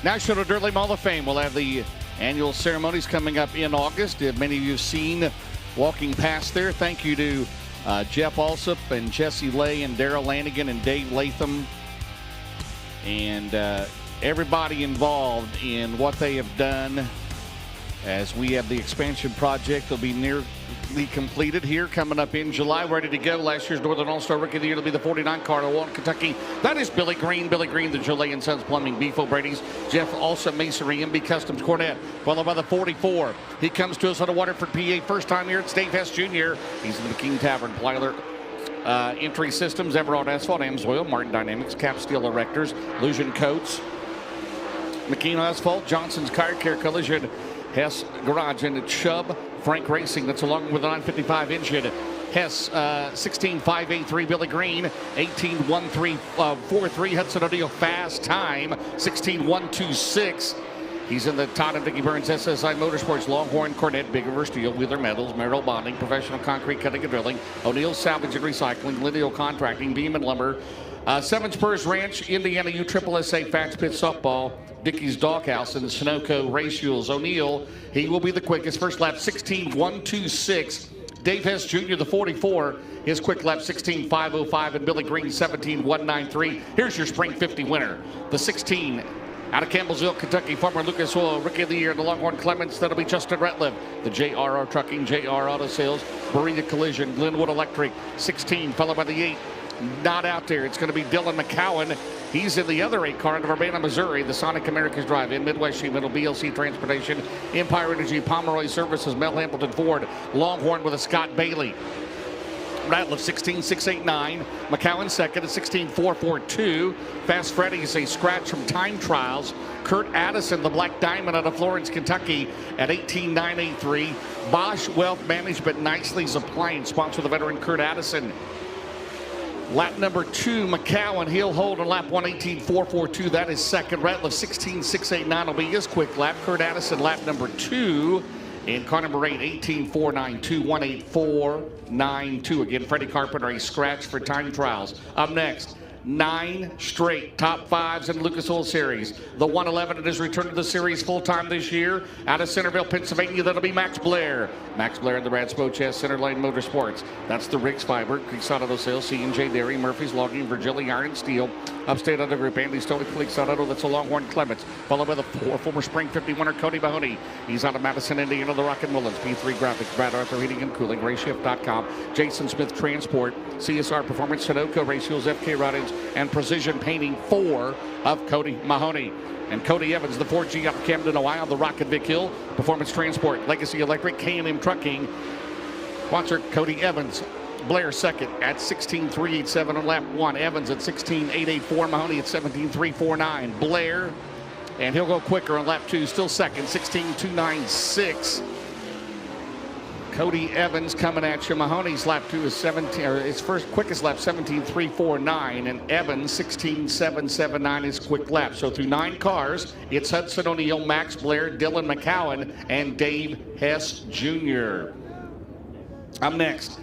National Dirt Late Hall of Fame. We'll have the annual ceremonies coming up in August. Many of you have seen walking past there. Thank you to Jeff Alsop and Jesse Lay and Darrell Lanigan and Dave Latham and everybody involved in what they have done as we have the expansion project. They'll be nearly completed here coming up in July. Ready to go. Last year's Northern All-Star Rookie of the Year will be the 49 car of Walton, Kentucky. That is Billy Green. Billy Green, the Jolie and Sons Plumbing, Beefo Brady's, Jeff Alsop Masonry, MB Customs Cornet, followed by the 44. He comes to us out of Waterford, PA. First time here. It's Dave Hess Jr. He's in the King Tavern. Plyler Entry Systems, Everard Asphalt, Amsoil, Martin Dynamics, Cap Steel Erectors, Illusion Coats, McKean Asphalt, Johnson's Car Care Collision, Hess Garage, and Chubb Frank Racing. That's along with a 955 engine. Hess 16.583 Billy Green, 18.1343 Hudson O'Neill Fast Time, 16.126. He's in the Todd and Vicki Burns SSI Motorsports, Longhorn, Cornet, Big River Steel, Wheeler Metals, Merrill Bonding, Professional Concrete Cutting and Drilling, O'Neill Salvage and Recycling, Lineal Contracting, Beam and Lumber, Seven Spurs Ranch, Indiana USSSA Fats Pit Softball, Dickey's Doghouse, and Sunoco Race Fuels. O'Neill, he will be the quickest. First lap 16.126. Dave Hess Jr., the 44, his quick lap 16.505, and Billy Green 17.193. Here's your Spring 50 winner, the 16. Out of Campbellsville, Kentucky, former Lucas Oil Rookie of the Year, the Longhorn Clements. That'll be Justin Ratliff. The JRR Trucking, JR Auto Sales, Burita Collision, Glenwood Electric, 16, followed by the 8. Not out there. It's going to be Dylan McCowan. He's in the other 8 car in Urbana, Missouri. The Sonic America's Drive-In, Midwest Sheet Metal, BLC Transportation, Empire Energy, Pomeroy Services, Mel Hamilton Ford, Longhorn with a Scott Bailey. Ratliff 16.689. McCowan second at 16.442. Fast Freddy's a scratch from time trials Kurt Addison, the Black Diamond out of Florence, Kentucky at 18,983. Bosch Wealth Management, Nicely's Appliance, sponsor the veteran Kurt Addison. Lap number 2, McCowan, he'll hold on lap 1, 18,442. That is second. Ratliff, 16,689 will be his quick lap. Kurt Addison, lap number 2. In car number 8, 18,492, 18492. Again, Freddie Carpenter, a scratch for time trials. Up next, 9 straight top 5s in the Lucas Oil Series. The 111 it has returned to the series full-time this year. Out of Centerville, Pennsylvania, that'll be Max Blair. Max Blair in the Brad Spochess Center Lane Motorsports. That's the Riggs Fiber, Creekside Auto Sales, C&J Dairy, Murphy's Logging, Virgilia Iron Steel, Upstate Auto Group, Andy Stoley, Creekside Auto, that's a Longhorn Clements. Followed by the former Spring 50 winner, Cody Mahoney. He's out of Madison, Indiana, the Rocket Mullins. P3 Graphics, Brad Arthur Heating and Cooling, RayShift.com, Jason Smith Transport, CSR Performance, Sunoco Ratios, FK Roddings, and Precision Painting 4 of Cody Mahoney. And Cody Evans, the 4G out of Camden, Ohio, the Rocket Vic Hill, Performance Transport, Legacy Electric, K&M Trucking. Sponsor Cody Evans. Blair second at 16,387 on lap 1. Evans at 16,884. Mahoney at 17,349. Blair, and he'll go quicker on lap 2, still second, 16,296. Cody Evans coming at you. Mahoney's lap 2 is his first quickest lap, 17,349, and Evans 16,779 is quick lap. So through 9 cars, it's Hudson O'Neal, Max Blair, Dylan McCowan, and Dave Hess Jr. Up next,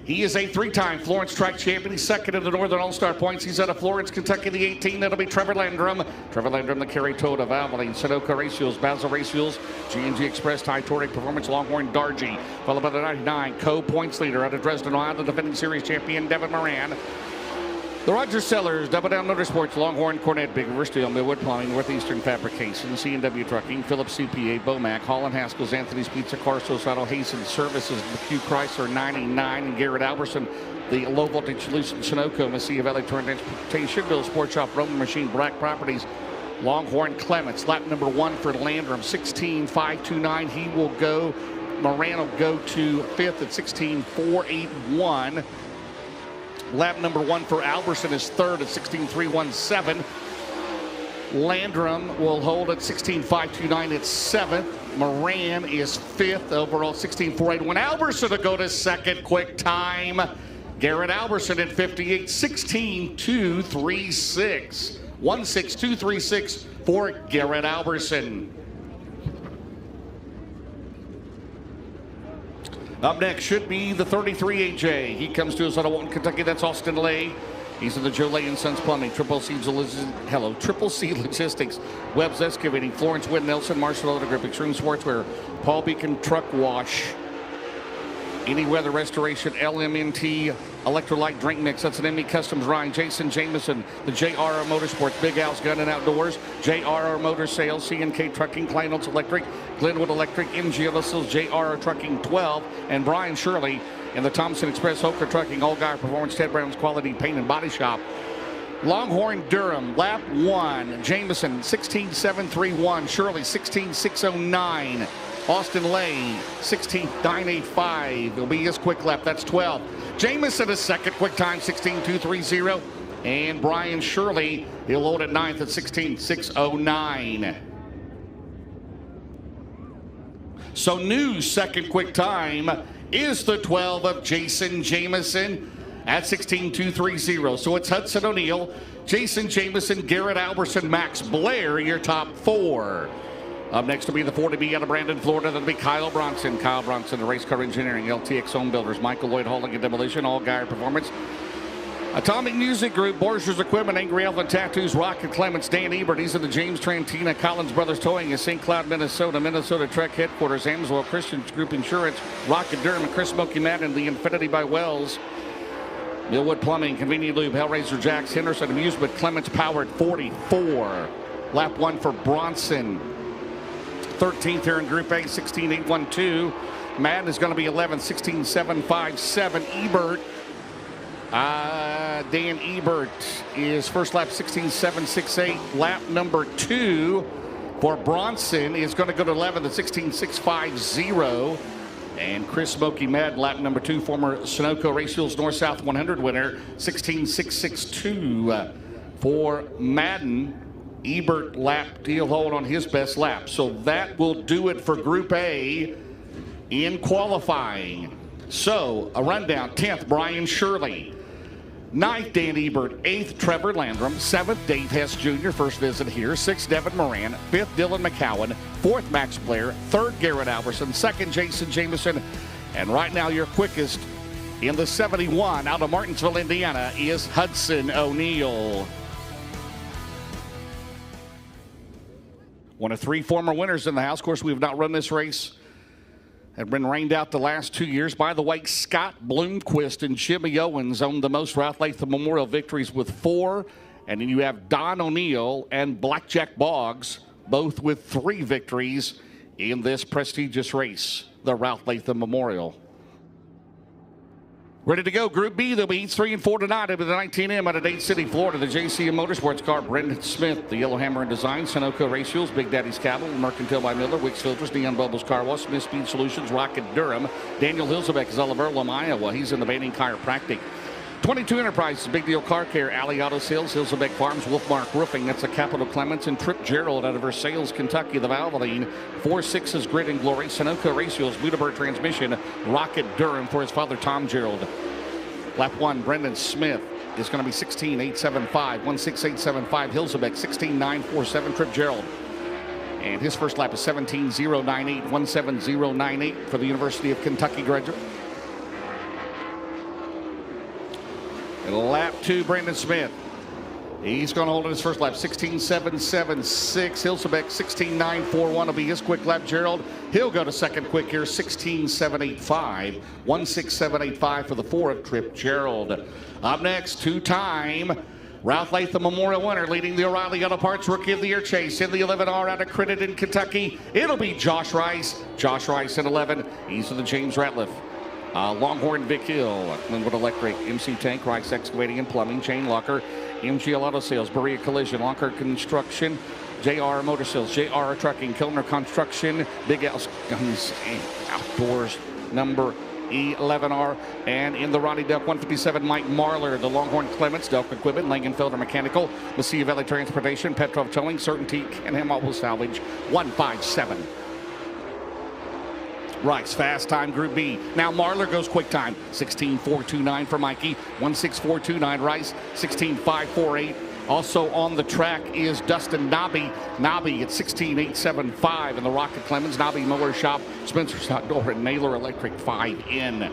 he is a 3-time Florence track champion. He's second in the Northern All-Star points. He's out of Florence, Kentucky, the 18. That'll be Trevor Landrum. Trevor Landrum, the Kerry Toyota, Valvoline, Sunoco Racio's, Basil Racio's, G&G Express, Ty Toric, Performance, Longhorn, Dargy. Followed by the 99, co-points leader out of Dresden, Ohio, the defending series champion, Devin Moran. The Rogers Sellers, Double Down Motorsports, Longhorn, Cornette, Big River Steel, Millwood Plumbing, Northeastern Fabrication, C&W Trucking, Phillips CPA, Bomac, Holland Haskell's, Anthony's Pizza, Carsos Auto, Hasten Services, McHugh Chrysler 99, and Garrett Alberson, the Low Voltage Solution, Sunoco, Mesilla Valley Torrent Transportation, Bill Sports Shop, Roman Machine, Black Properties, Longhorn Clements. Lap number 1 for Landrum, 16,529. He will go, Moran will go to 5th at 16,481. Lap number 1 for Alberson is 3rd at 16,317. Landrum will hold at 16,529 at 7th. Moran is 5th overall, 16,481. Alberson to go to 2nd, quick time. Garrett Alberson at 58, 16,236. 16236 for Garrett Alberson. Up next should be the 33 AJ. He comes to us out of Walton, Kentucky. That's Austin Lay. He's in the Joe Lay & Sons Plumbing, Triple C Logistics, Webb's Excavating, Florence Wind, Nelson Marshall Auto Group, Extreme Sportswear, Paul Beacon Truck Wash, Any Weather Restoration, LMNT Electrolyte Drink Mix. That's an ME Customs Ryan, Jason Jameson, the JRR Motorsports, Big Al's Gun and Outdoors, JRR Motor Sales, C&K Trucking, Kleinholz Electric, Glenwood Electric, MG Initials, JRR Trucking 12, and Brian Shirley in the Thompson Express, Hoker Trucking, All Guy Performance, Ted Brown's Quality Paint and Body Shop. Longhorn Durham, lap 1, Jameson 16,731, Shirley 16,609. Austin Lay, 16,985. It'll be his quick lap. That's 12. Jameson is second, quick time, 16,230. And Brian Shirley, he'll load at 9th at 16,609. So new second quick time is the 12 of Jason Jameson at 16,230. So it's Hudson O'Neal, Jason Jameson, Garrett Alberson, Max Blair, your top 4. Up next will be the 40B out of Brandon, Florida. That'll be Kyle Bronson. Kyle Bronson, the Race Car Engineering, LTX Home Builders, Michael Lloyd Hauling and Demolition, All Guy Performance, Atomic Music Group, Borchers Equipment, Angry Elephant Tattoos, Rocket Clements, Dan Ebert. He's in the James Trantina, Collins Brothers Towing in St. Cloud, Minnesota, Minnesota Trek Headquarters, Amsoil Christian Group Insurance, Rocket Durham, and Chris Smoky Madden, the Infinity by Wells, Millwood Plumbing, Convenient Lube, Hellraiser Jacks, Henderson Amusement, Clements Powered 44. Lap 1 for Bronson. 13th here in Group A, 16,812. Madden is going to be 11th, 16,757. Ebert, Dan Ebert is first lap, 16,768. Lap number 2 for Bronson is going to go to 11th at 16,650. And Chris Smoky Madden, lap number 2, former Sunoco Racio's North-South 100 winner, 16,662 for Madden. Ebert lap deal hold on his best lap. So that will do it for Group A in qualifying. So a rundown: 10th, Brian Shirley. 9th, Dan Ebert. 8th, Trevor Landrum. 7th, Dave Hess Jr., first visit here. 6th, Devin Moran. 5th, Dylan McCowan. 4th, Max Blair. 3rd, Garrett Alverson. 2nd, Jason Jameson. And right now, your quickest in the 71 out of Martinsville, Indiana, is Hudson O'Neal. One of 3 former winners in the house. Of course, we have not run this race. Have been rained out the last 2 years. By the way, Scott Bloomquist and Jimmy Owens own the most Ralph Latham Memorial victories with 4. And then you have Don O'Neill and Blackjack Boggs, both with 3 victories in this prestigious race, the Ralph Latham Memorial. Ready to go. Group B, there'll be heats 3 and 4 tonight at the 19M out of Dade City, Florida. The JCM Motorsports car, Brendan Smith, the Yellow Hammer and Design, Sunoco Race Fuels, Big Daddy's Cattle, Mercantile by Miller, Wicks Filters, Neon Bubbles Car Wash, Smith Speed Solutions, Rocket Durham. Daniel Hilsebeck is Oliverlum, Iowa. He's in the Banning Chiropractic. 22 Enterprises, Big Deal Car Care, Alley Auto Sales, Hilsebeck Farms, Wolfmark Roofing. That's a Capital Clements and Trip Gerald out of Versailles, Kentucky, the Valvoline. 4-6's Grit and Glory, Sunoco Race Fuels, Mutabird Transmission, Rocket Durham for his father, Tom Gerald. Lap 1, Brendan Smith is going to be 16.875, 16875. Hilsebeck, 16.947. Trip Gerald. And his first lap is 17.098, 17098 for the University of Kentucky graduate. And lap 2, Brendan Smith. He's going to hold in his first lap, 16.776. Hilsebeck, 16.941 will be his quick lap. Gerald, he'll go to second quick here, 16.785. 16785 for the 4 of Trip Gerald. Up next, 2-time Ralph Latham Memorial winner, leading the O'Reilly Auto Parts Rookie of the Year chase in the 11R out of Crittenden, Kentucky. It'll be Josh Rice. Josh Rice in 11. He's for the James Ratliff. Longhorn Vic Hill, Glenwood Electric, MC Tank, Rice Excavating and Plumbing, Chain Locker, MGL Auto Sales, Berea Collision, Locker Construction, JR Motor Sales, JR Trucking, Kilner Construction, Big Al's Guns and Outdoors, number 11R. And in the Ronnie Duck 157, Mike Marler, the Longhorn Clements, Delk Equipment, Langenfelder Mechanical, Mesilla Valley Transportation, Petrov Towing, Certainty, and Mobile Salvage, 157. Rice, fast time, Group B. Now Marler goes quick time, 16.429 for Mikey, 16429. Rice, 16.548. Also on the track is Dustin Nobby. Nobby at 16.875 in the Rocket Clemens, Nobby Mower Shop, Spencer's Outdoor, and Naylor Electric 5N.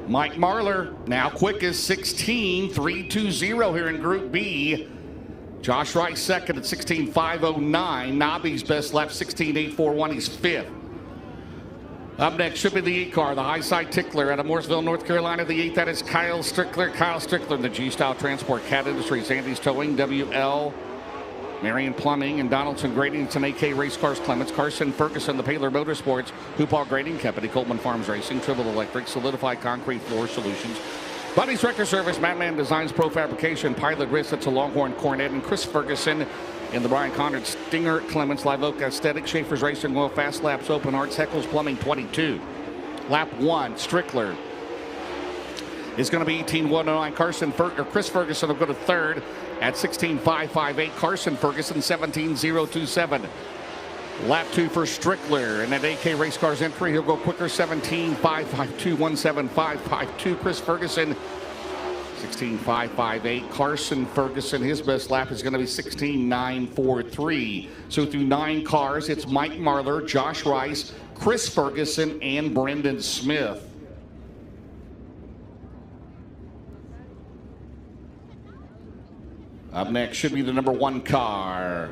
Mike Marler, now quick is 16.320 here in Group B. Josh Rice second at 16.509. Nobby's best lap, 16.841. He's 5th. Up next should be the 8 car, the High Side Tickler out of Mooresville, North Carolina. The 8th, that is Kyle Strickler. Kyle Strickler, the G-Style Transport, Cat Industries, Andy's Towing, WL, Marion Plumbing, and Donaldson Grading. It's an AK Race Cars Clements, Carson Ferguson, the Paler Motorsports, Hoopall Grading Company, Coleman Farms Racing, Tribble Electric, Solidified Concrete Floor Solutions, Buddy's Record Service, Madman Designs, Pro Fabrication, Pilot Wrist, that's a Longhorn Cornet, and Chris Ferguson in the Brian Conrad, Stinger Clements, Live Oak Aesthetic, Schaefer's Racing, Oil, Fast Laps, Open Arts, Heckles Plumbing 22. Lap 1, Strickler is going to be 18.109. Chris Ferguson will go to third at 16.558. Carson Ferguson 17.027. Lap 2 for Strickler, and that AK Race Cars entry, he'll go quicker, 17.552, 175.52. Chris Ferguson, 16.558. Carson Ferguson, his best lap is going to be 16.943. So through 9 cars, it's Mike Marler, Josh Rice, Chris Ferguson, and Brendan Smith. Up next should be the number 1 car.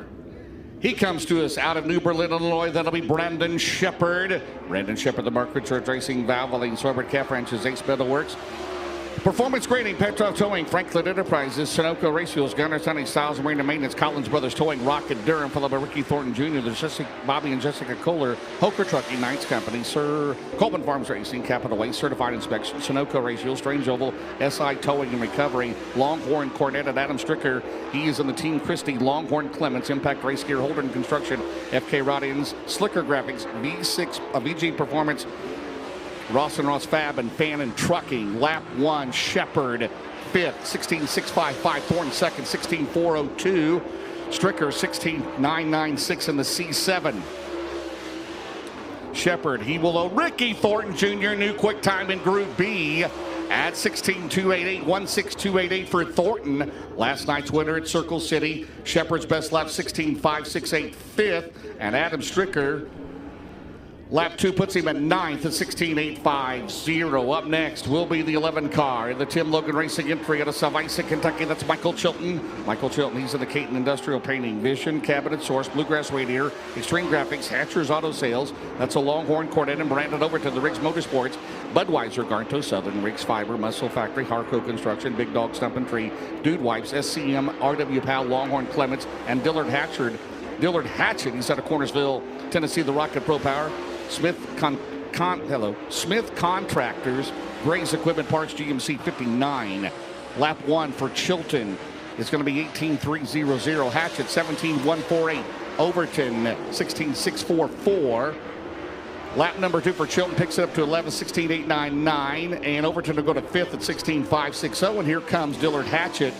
He comes to us out of New Berlin, Illinois. That'll be Brandon Shepard. Brandon Shepard, the Mark Richards Racing, Valvoline, Sorbert Calf Ranches, Ace Metal Works, Performance Grading, Petrov Towing, Franklin Enterprises, Sunoco Race Fuels, Gunner Sunny, Styles Marine and Maintenance, Collins Brothers Towing, Rocket Durham, followed by Ricky Thornton Jr., the Bobby and Jessica Kohler, Hoker Trucking, Knights Company, Sir Coleman Farms Racing, Capital Way, Certified Inspection, Sunoco Race Fuels, Strange Oval, SI Towing and Recovery, Longhorn Cornet at Adam Stricker. He is in the Team Christie, Longhorn Clements, Impact Race Gear, Holden Construction, FK Rodians, Slicker Graphics, VG Performance, Ross and Ross Fab, and Fan and Trucking. Lap 1, Shepard, fifth, 16.655. Thornton second, 16.402. Stricker 16.996 in the C7. Shepard, he will owe Ricky Thornton Jr. new quick time in Group B at 16.288, 1.6288 for Thornton. Last night's winner at Circle City. Shepard's best lap 16.568 fifth, and Adam Stricker lap 2 puts him at 9th at 16.850. Up next will be the 11 car in the Tim Logan Racing entry out of Salvisa, Kentucky. That's Michael Chilton. Michael Chilton, he's in the Caton Industrial Painting, Vision, Cabinet Source, Bluegrass Radiator, Extreme Graphics, Hatcher's Auto Sales. That's a Longhorn, Cornet, and Brandon over to the Riggs Motorsports, Budweiser, Garto, Southern, Riggs Fiber, Muscle Factory, Harco Construction, Big Dog Stump and Tree, Dude Wipes, SCM, RW Powell, Longhorn, Clements, and Dillard Hatchet. He's out of Cornersville, Tennessee, the Rocket Pro Power. Smith Contractors, Gray's Equipment Parts, GMC 59. Lap 1 for Chilton is going to be 18.300. Hatchet 17.148. Overton 16.644. Lap number 2 for Chilton picks it up to 11.16.899. And Overton will go to 5th at 16.560. And here comes Dillard Hatchet.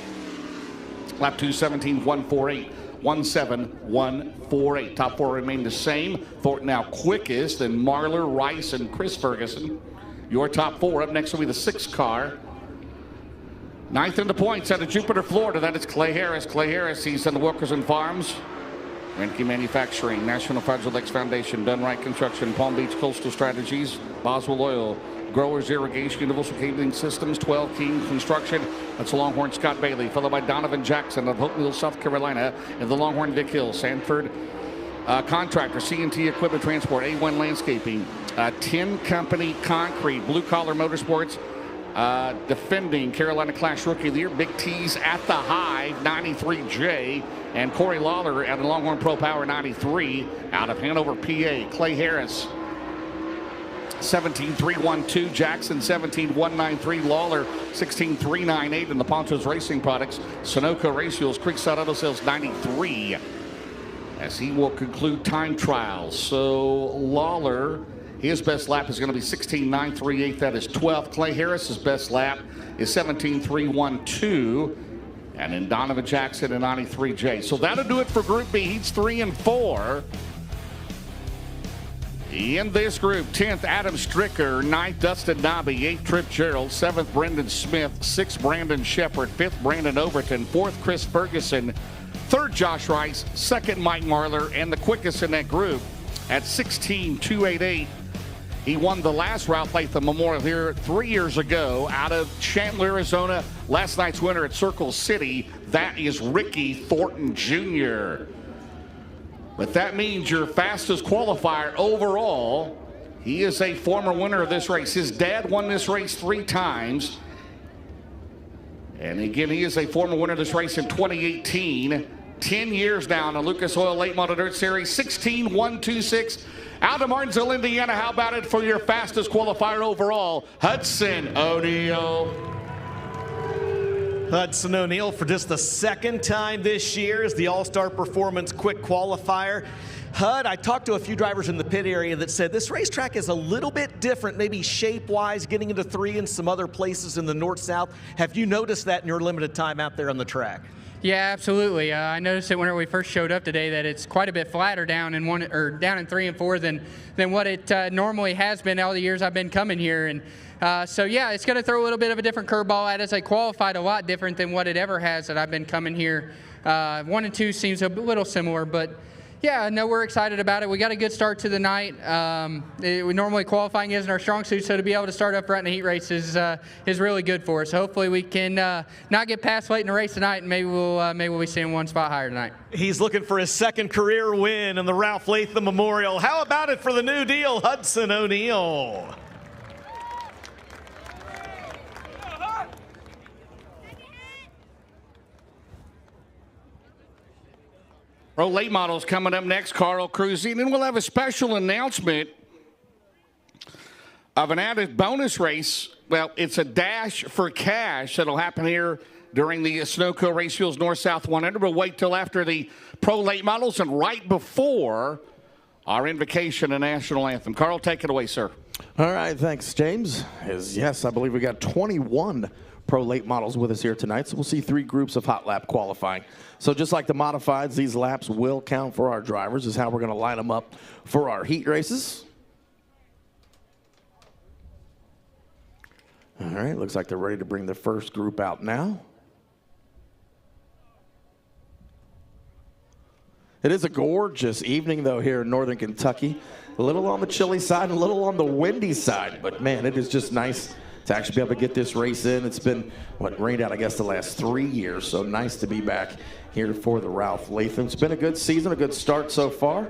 Lap 2 17.148. 17148. Top 4 remain the same. Thornton now quickest, then Marlar, Rice, and Chris Ferguson. Your top 4. Up next will be the 6th car. 9th in the points out of Jupiter, Florida. That is Clay Harris. Clay Harris, he's on the Wilkerson Farms. Renke Manufacturing, National Fragile X Foundation, Dunright Construction, Palm Beach Coastal Strategies, Boswell Oil, Growers Irrigation, Universal Cabling Systems, 12 King Construction. That's the Longhorn Scott Bailey, followed by Donovan Jackson of Hope Mills, South Carolina, and the Longhorn Vic Hill. Sanford Contractor, C&T Equipment Transport, A1 Landscaping, Tin Company Concrete, Blue Collar Motorsports, defending Carolina Clash Rookie of the Year, Big T's at the Hive, 93J, and Corey Lawler at the Longhorn Pro Power 93 out of Hanover, PA. Clay Harris 17.312, Jackson 17.193, Lawler 16.398 in the Ponchos Racing Products. Sunoco Race Fuels, Creekside Auto Sales 93 as he will conclude time trials. So Lawler, his best lap is going to be 16.938. That is 12th. Clay Harris's best lap is 17.312. And then Donovan Jackson and 93J. So that'll do it for Group B. Heats 3 and 4. In this group, 10th, Adam Stricker, 9th, Dustin Nobby, 8th, Trip Gerald, 7th, Brendan Smith, 6th, Brandon Shepard, 5th, Brandon Overton, 4th, Chris Ferguson, 3rd, Josh Rice, 2nd, Mike Marlar, and the quickest in that group at 16.288. He won the last Ralph Latham Memorial here 3 years ago out of Chandler, Arizona. Last night's winner at Circle City, that is Ricky Thornton Jr. But that means your fastest qualifier overall. He is a former winner of this race. His dad won this race 3 times. And again, he is a former winner of this race in 2018. 10 years now in the Lucas Oil Late Model Dirt Series. 16.126 out of Martinsville, Indiana. How about it for your fastest qualifier overall, Hudson O'Neal? Hudson O'Neal for just the 2nd time this year as the All-Star Performance Quick Qualifier. Hud, I talked to a few drivers in the pit area that said this racetrack is a little bit different, maybe shape-wise, getting into 3 and some other places in the north-south. Have you noticed that in your limited time out there on the track? Yeah, absolutely. I noticed it when we first showed up today that it's quite a bit flatter down in 3 and 4 than what it normally has been all the years I've been coming here. And so yeah, it's going to throw a little bit of a different curveball at us. I qualified a lot different than what it ever has that I've been coming here. 1 and 2 seems a little similar, but yeah, no, we're excited about it. We got a good start to the night. We normally qualifying isn't our strong suit, so to be able to start up right in the heat race is really good for us. Hopefully we can not get past late in the race tonight, and maybe we'll be seeing 1 spot higher tonight. He's looking for his 2nd career win in the Ralph Latham Memorial. How about it for the new deal, Hudson O'Neal? Pro Late Models coming up next, Carl Cruising, and we'll have a special announcement of an added bonus race. Well, it's a dash for cash that'll happen here during the Sunoco Race Fuels North-South 100. We'll wait till after the Pro Late Models and right before our invocation and national anthem. Carl, take it away, sir. All right, thanks, James. Yes, I believe we got 21 pro late models with us here tonight. So we'll see 3 groups of hot lap qualifying. So just like the modifieds, these laps will count for our drivers, is how we're going to line them up for our heat races. All right, looks like they're ready to bring the first group out now. It is a gorgeous evening, though, here in northern Kentucky. A little on the chilly side, a little on the windy side, but man, it is just nice to actually be able to get this race in. It's been, rained out, I guess, the last 3 years, so nice to be back here for the Ralph Latham. It's been a good season, a good start so far.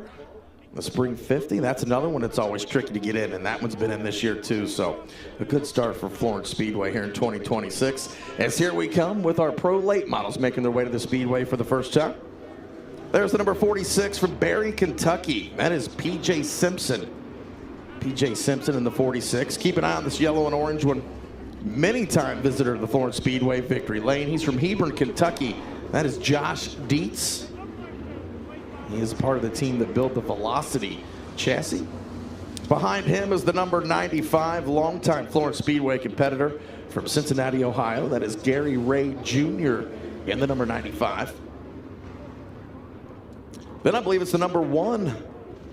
The Spring 50, that's another one that's always tricky to get in, and that one's been in this year too, so a good start for Florence Speedway here in 2026. As here we come with our pro late models making their way to the Speedway for the first time. There's the number 46 from Barry, Kentucky. That is P.J. Simpson. P.J. Simpson in the 46. Keep an eye on this yellow and orange one. Many-time visitor to the Florence Speedway, Victory Lane. He's from Hebron, Kentucky. That is Josh Dietz. He is part of the team that built the Velocity chassis. Behind him is the number 95, longtime Florence Speedway competitor from Cincinnati, Ohio. That is Gary Ray Jr. in the number 95. Then I believe it's the number 1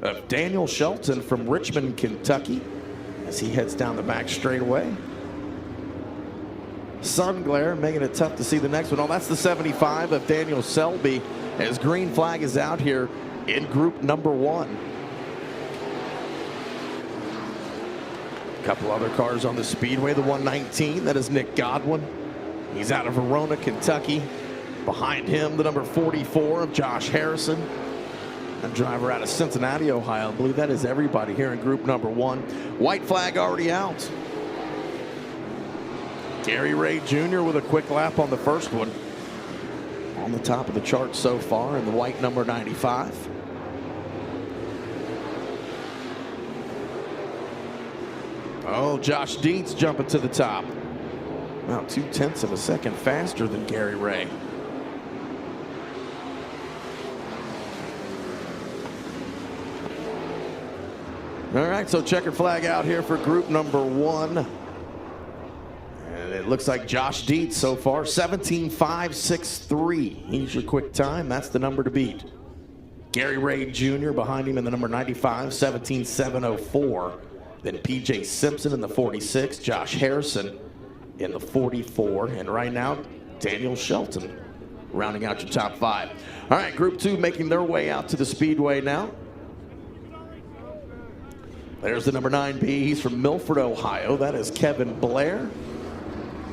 of Daniel Shelton from Richmond, Kentucky, as he heads down the back straightaway. Sun glare making it tough to see the next one. Oh, that's the 75 of Daniel Selby, as green flag is out here in group number 1. A couple other cars on the Speedway. The 119, that is Nick Godwin. He's out of Verona, Kentucky. Behind him, the number 44 of Josh Harrison. A driver out of Cincinnati, Ohio. I believe that is everybody here in group number 1. White flag already out. Gary Ray Jr. with a quick lap on the first one. On the top of the chart so far in the white number 95. Oh, Josh Dietz jumping to the top. About 0.2 of a second faster than Gary Ray. All right, so checkered flag out here for group number 1. And it looks like Josh Dietz so far, 17.563. He's your quick time. That's the number to beat. Gary Ray Jr. behind him in the number 95, 17.704. Then P.J. Simpson in the 46, Josh Harrison in the 44. And right now, Daniel Shelton rounding out your top 5. All right, group 2 making their way out to the Speedway now. There's the number 9B. He's from Milford, Ohio. That is Kevin Blair,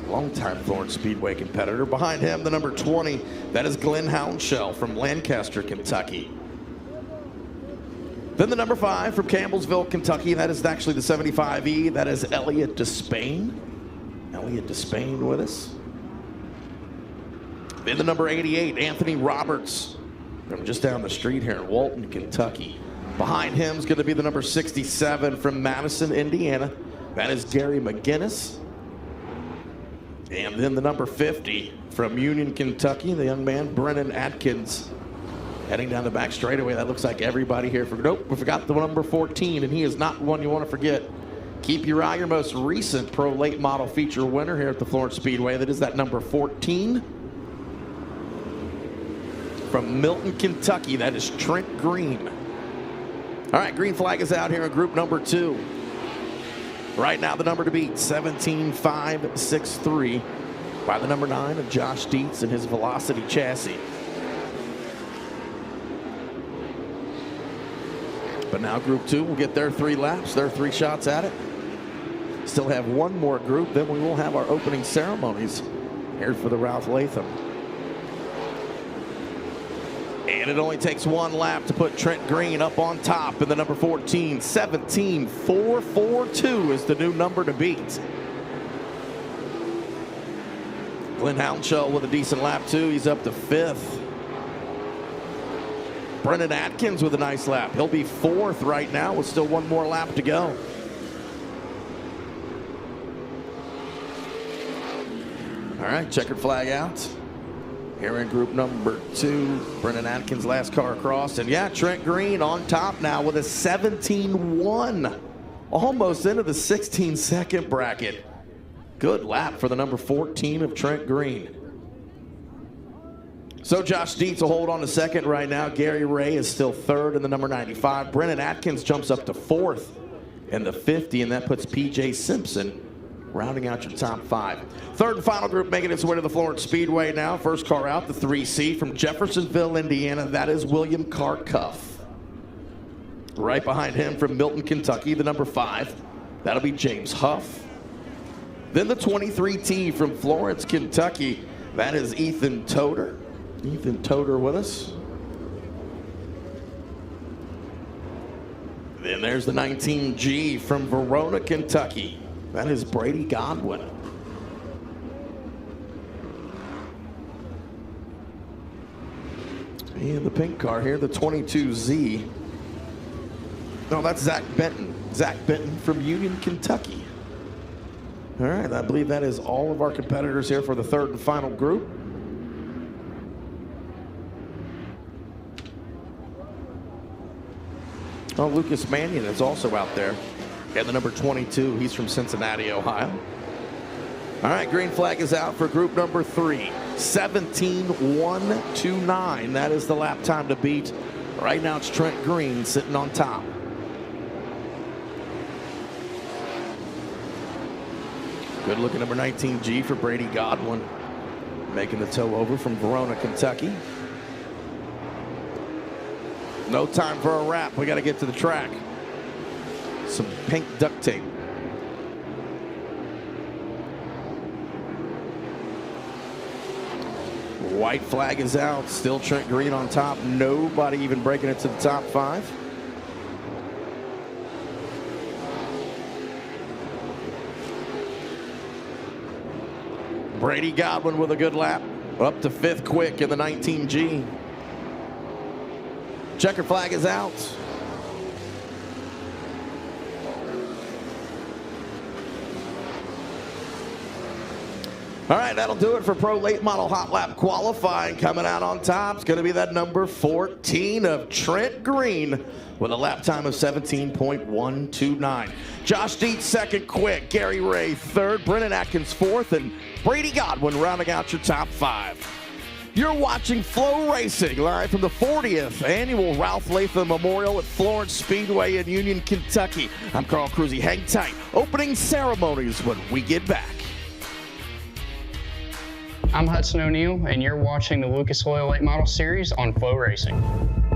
longtime Florence Speedway competitor. Behind him, the number 20. That is Glenn Hounshell from Lancaster, Kentucky. Then the number 5 from Campbellsville, Kentucky. That is actually the 75E. That is Elliott Despain. Elliott Despain with us. Then the number 88, Anthony Roberts, from just down the street here in Walton, Kentucky. Behind him is going to be the number 67 from Madison, Indiana. That is Gary McGinnis. And then the number 50 from Union, Kentucky, the young man, Brennan Atkins. Heading down the back straightaway. That looks like everybody here. Nope, we forgot the number 14, and he is not one you want to forget. Keep your eye, your most recent pro late model feature winner here at the Florence Speedway. That is that number 14. From Milton, Kentucky, that is Trent Green. All right, green flag is out here in group number 2. Right now, the number to beat, 17.563 by the number 9 of Josh Dietz and his Velocity chassis. But now group 2 will get their 3 laps, their 3 shots at it. Still have one more group, then we will have our opening ceremonies here for the Ralph Latham. And it only takes 1 lap to put Trent Green up on top in the number 14. 17.442 is the new number to beat. Glenn Hounshell with a decent lap too. He's up to 5th. Brennan Atkins with a nice lap. He'll be 4th right now with still 1 more lap to go. All right, checkered flag out. Here in group number 2, Brennan Atkins, last car across. And yeah, Trent Green on top now with a 17.1. Almost into the 16-second bracket. Good lap for the number 14 of Trent Green. So Josh Dietz will hold on to second right now. Gary Ray is still third in the number 95. Brennan Atkins jumps up to fourth in the 50, and that puts P.J. Simpson rounding out your top 5. Third and final group making its way to the Florence Speedway now. First car out, the 3C from Jeffersonville, Indiana. That is William Carcuff. Right behind him from Milton, Kentucky, the number 5. That'll be James Huff. Then the 23T from Florence, Kentucky. That is Ethan Toder. Ethan Toder with us. Then there's the 19G from Verona, Kentucky. That is Brady Godwin. And the pink car here, the 22Z. No, that's Zach Benton. Zach Benton from Union, Kentucky. All right, I believe that is all of our competitors here for the third and final group. Oh, Lucas Mannion is also out there. And the number 22, he's from Cincinnati, Ohio. All right, green flag is out for group number 3. 17:129. That is the lap time to beat. Right now it's Trent Green sitting on top. Good looking number 19G for Brady Godwin. Making the tow over from Verona, Kentucky. No time for a wrap. We got to get to the track. Some pink duct tape. White flag is out. Still Trent Green on top. Nobody even breaking it to the top 5. Brady Godwin with a good lap. Up to 5th quick in the 19G. Checker flag is out. All right, that'll do it for Pro Late Model Hot Lap qualifying. Coming out on top is going to be that number 14 of Trent Green with a lap time of 17.129. Josh Dietz second quick, Gary Ray third, Brennan Atkins fourth, and Brady Godwin rounding out your top 5. You're watching FloRacing live from the 40th annual Ralph Latham Memorial at Florence Speedway in Union, Kentucky. I'm Carl Cruzy. Hang tight. Opening ceremonies when we get back. I'm Hudson O'Neill, and you're watching the Lucas Oil Late Model Series on FloRacing.